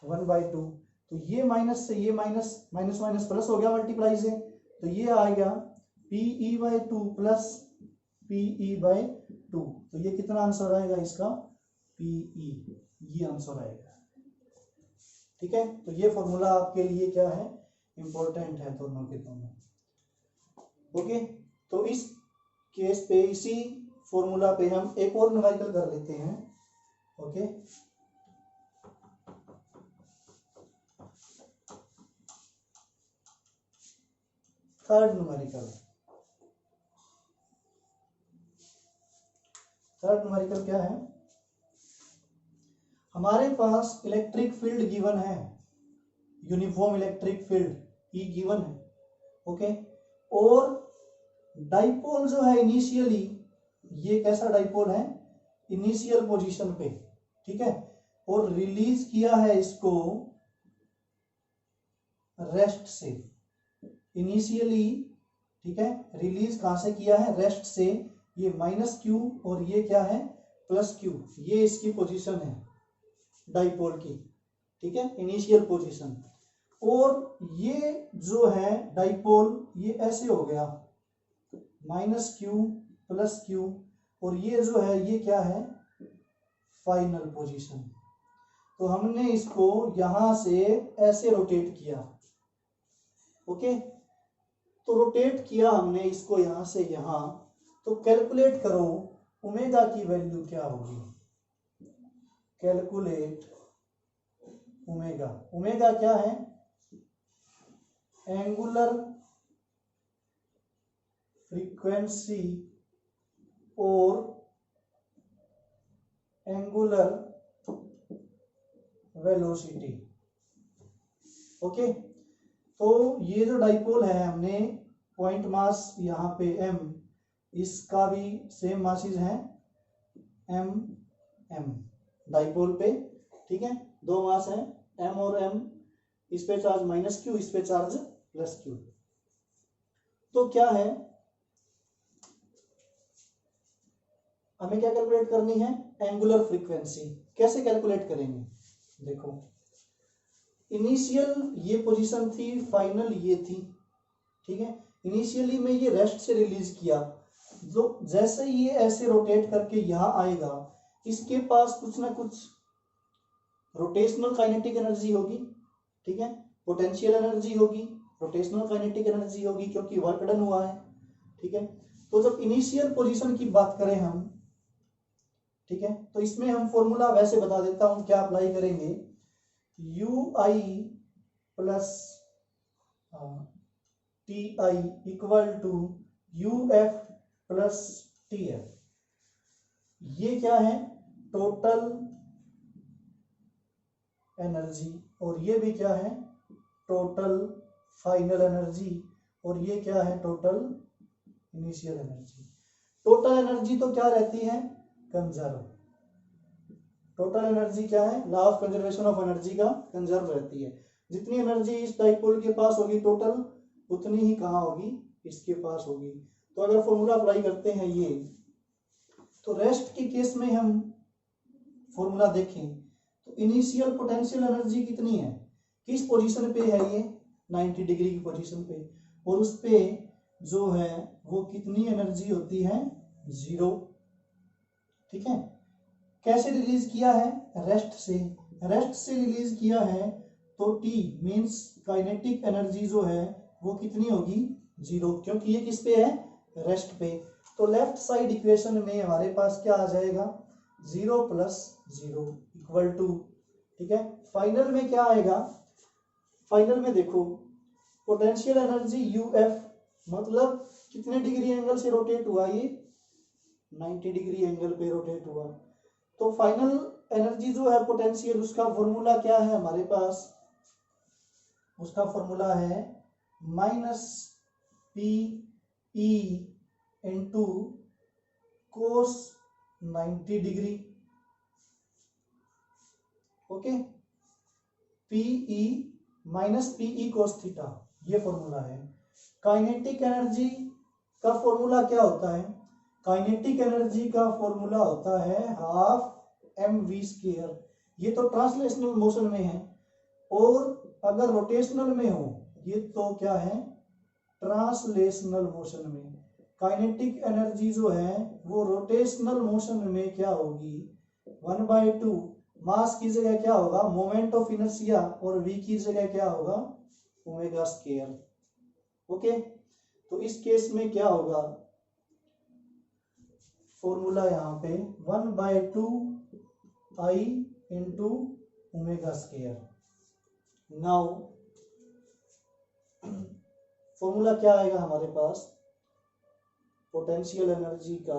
Speaker 1: 1/2, तो ये माइनस से ये माइनस माइनस माइनस प्लस हो गया मल्टीप्लाई से, तो ये आ गया पीई/2 प्लस पीई/2, 2, तो ये कितना आंसर आएगा इसका, PE, ये आंसर आएगा। ठीक है, तो ये फॉर्मूला आपके लिए क्या है, इंपॉर्टेंट है दोनों के दोनों। ओके, तो इस केस पे इसी फॉर्मूला पे हम एक और न्यूमेरिकल कर लेते हैं। ओके, थर्ड न्यूमेरिकल क्या है, हमारे पास इलेक्ट्रिक फील्ड गिवन है, uniform electric field E given है। ओके, और डाइपोल जो है इनिशियली, ये कैसा डाइपोल है, इनिशियल पोजीशन पे, ठीक है, और रिलीज किया है इसको रेस्ट से इनिशियली, ठीक है, रिलीज कहां से किया है, रेस्ट से। ये -q और ये क्या है, +q, ये इसकी पोजीशन है डाइपोल की, ठीक है, इनिशियल पोजीशन। और ये जो है डाइपोल, ये ऐसे हो गया -q +q, और ये जो है ये क्या है, फाइनल पोजीशन। तो हमने इसको यहां से ऐसे रोटेट किया। ओके, तो रोटेट किया हमने इसको यहां से यहां, तो कैलकुलेट करो ओमेगा की वैल्यू क्या होगी, कैलकुलेट ओमेगा। ओमेगा क्या है, एंगुलर फ्रीक्वेंसी और एंगुलर वेलोसिटी। ओके, तो ये जो डाइपोल है, हमने पॉइंट मास यहाँ पे m, इसका भी सेम मासेज है m डाइपोल पे, ठीक है, दो मास है m और m, इस पे चार्ज -q, इस पे चार्ज +q। तो क्या है, हमें क्या कैलकुलेट करनी है, एंगुलर फ्रीक्वेंसी। कैसे कैलकुलेट करेंगे, देखो, इनिशियल ये पोजीशन थी, फाइनल ये थी, ठीक है, इनिशियली में ये रेस्ट से रिलीज किया, जो जैसे ये ऐसे रोटेट करके यहां आएगा, इसके पास कुछ ना कुछ रोटेशनल काइनेटिक एनर्जी होगी, ठीक है, पोटेंशियल एनर्जी होगी, रोटेशनल काइनेटिक एनर्जी होगी, क्योंकि वर्क डन हुआ है। ठीक है, तो जब इनिशियल पोजीशन की बात करें हम, ठीक है, तो इसमें हम फॉर्मूला वैसे बता देता हूं क्या अप्लाई करेंगे, UI plus TI equal to UF plus TF। ये क्या है, टोटल एनर्जी, और ये भी क्या है, टोटल फाइनल एनर्जी, और ये क्या है, total initial energy. Total energy तो क्या रहती है, कंजर्व। टोटल एनर्जी क्या है, law of conservation of energy का कंजर्व रहती है। जितनी एनर्जी इस डाइपोल के पास होगी टोटल, उतनी ही कहाँ होगी, इसके पास होगी। तो अगर फॉर्मूला अप्लाई करते हैं ये, तो रेस्ट के केस में हम फॉर्मूला देखें तो इनिशियल पोटेंशियल एनर्जी कितनी है, किस पोजीशन पे है ये, 90 डिग्री की पोजीशन पे, और उस पे जो है वो कितनी एनर्जी होती है, 0। ठीक है, कैसे रिलीज किया है, रेस्ट से रिलीज किया है, तो T मींस काइनेटिक एनर्जी जो है वो कितनी होगी, 0, क्योंकि ये किस पे है, रेस्ट पे। तो लेफ्ट साइड इक्वेशन में हमारे पास क्या आ जाएगा, 0 + 0 इक्वल टू, ठीक है, फाइनल में क्या आएगा, फाइनल में देखो पोटेंशियल एनर्जी UF, मतलब कितने डिग्री एंगल से रोटेट हुआ ये, 90 डिग्री एंगल पे रोटेट हुआ। तो फाइनल एनर्जी जो है पोटेंशियल, उसका फॉर्मूला क्या है हमारे पास, उसका फॉर्मूला है -PE into cos 90 degree. Okay, PE -PE cos theta, ये फॉर्मूला है। काइनेटिक एनर्जी का फॉर्मूला क्या होता है, काइनेटिक एनर्जी का फॉर्मूला होता है 12 mv²। ये तो ट्रांसलेशनल मोशन में है, और अगर रोटेशनल में हो ये तो क्या है, ट्रांसलेशनल मोशन में। काइनेटिक एनर्जी जो है वो रोटेशनल मोशन में क्या होगी, 1/2 मास की जगह क्या होगा, मोमेंट ऑफ इनर्शिया, और v की जगह क्या होगा, ओमेगा स्क्वायर। ओके, तो इस केस में क्या होगा, फॉर्मूला यहाँ पे 1/2 I into omega square. Now formula क्या आएगा हमारे पास, पोटेंशियल एनर्जी का,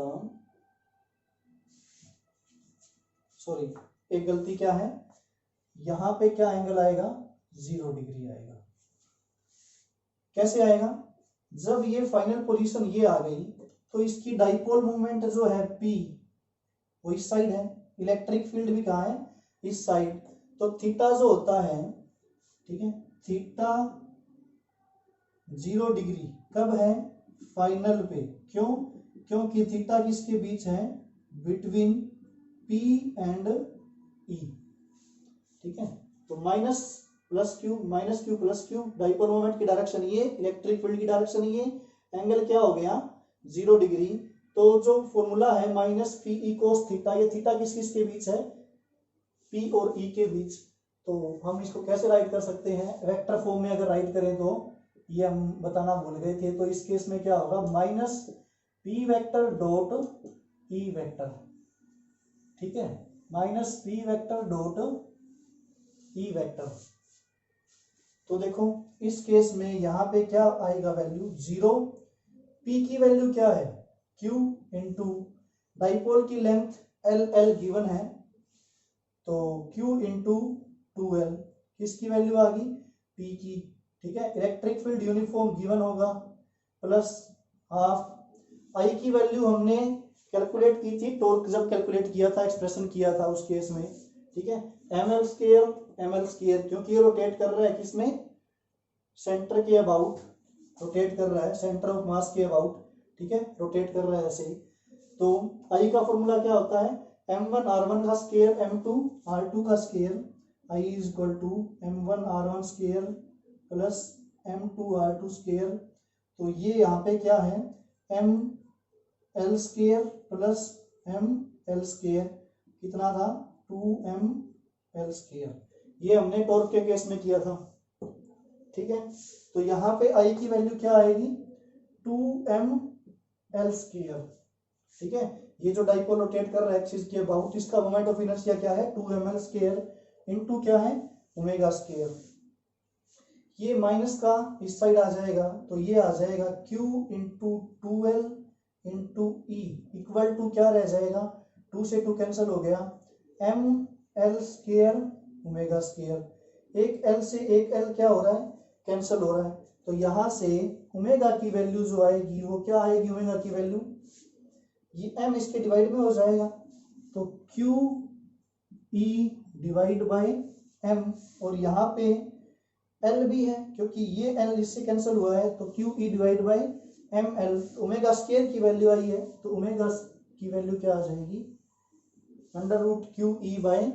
Speaker 1: सॉरी एक गलती क्या है, यहां पे क्या एंगल आएगा, 0 डिग्री आएगा। कैसे आएगा, जब ये फाइनल पोजीशन ये आ गई तो इसकी डाइपोल मूवमेंट जो है P वो इस साइड है, इलेक्ट्रिक फील्ड भी कहाँ है, इस साइड। तो थीटा जो होता है, ठीक है, थीटा 0 डिग्री कब है, फाइनल पे। क्यों, क्योंकि थीटा किसके बीच है, बिटवीन P एंड E। ठीक है, तो minus plus Q, minus Q plus Q, dipole moment की डायरेक्शन ये, इलेक्ट्रिक फील्ड की डायरेक्शन ये, एंगल क्या हो गया, 0 डिग्री। तो जो फॉर्मूला है minus P E cos theta, ये थीटा किस किस के बीच है, P और E के बीच। तो हम इसको कैसे राइट कर सकते हैं, वेक्टर फॉर्म में अगर राइट करें तो, ये हम बताना भूल गए थे। तो इस केस में क्या होगा, minus P vector dot E vector, ठीक है, minus P vector dot E vector. तो देखो इस केस में यहाँ पे क्या आएगा वैल्यू, 0। P की वैल्यू क्या है, Q इंटू डाइपोल की लेंथ L गिवन है, तो Q इंटू 2L, किसकी वैल्यू आ गई, P की। ठीक है, इलेक्ट्रिक फील्ड यूनिफॉर्म गिवन होगा, प्लस हाफ। I की वैल्यू हमने कैलकुलेट की थी, टॉर्क जब कैलकुलेट किया था, एक्सप्रेशन किया था उस केस में। ठीक है, ml स्क्वायर, क्योंकि ये रोटेट कर रहा है किसमें, सेंटर के अबाउट रोटेट कर रहा है, सेंटर ऑफ मास के अबाउट। ठीक है, रोटेट कर रहा है ऐसे ही। तो I का फॉर्मूला क्या होता है, m1 r1 का स्क्वायर m2 r2 का square, I is equal to m1 r1 square plus m2 r2 square. तो ये यहाँ पे क्या है, ml square plus ml square, कितना था, 2ml स्क्वायर। ये हमने टॉर्क के केस में किया था। ठीक है, तो यहाँ पे I की वैल्यू क्या आएगी, 2ml स्क्वायर। ठीक है, ये जो डाइपोल रोटेट कर रहा है एक्सिस के अबाउट, इसका मोमेंट ऑफ इनर्शिया क्या है, 2ml स्क्वायर इनटू क्या है, ओमेगा स्क्वायर। ये माइनस का इस साइड आ जाएगा, तो ये आ जाएगा Q into 2L into E equal to क्या रह जाएगा, 2 से 2 कैंसिल हो गया, ml स्क्वायर ओमेगा स्क्वायर। एक L से एक L क्या हो रहा है, कैंसिल हो रहा है। तो यहां से ओमेगा की वैल्यू जो आएगी वो क्या आएगी, ओमेगा की वैल्यू, ये m इसके डिवाइड में हो जाएगा, तो Q E divide bye m, और यहाँ पे L भी है क्योंकि ये L इससे कैंसिल हुआ है, तो Q E divide by ml। Omega square की वैल्यू आई है, तो ओमेगा की वैल्यू क्या आ जाएगी, under root Q E bye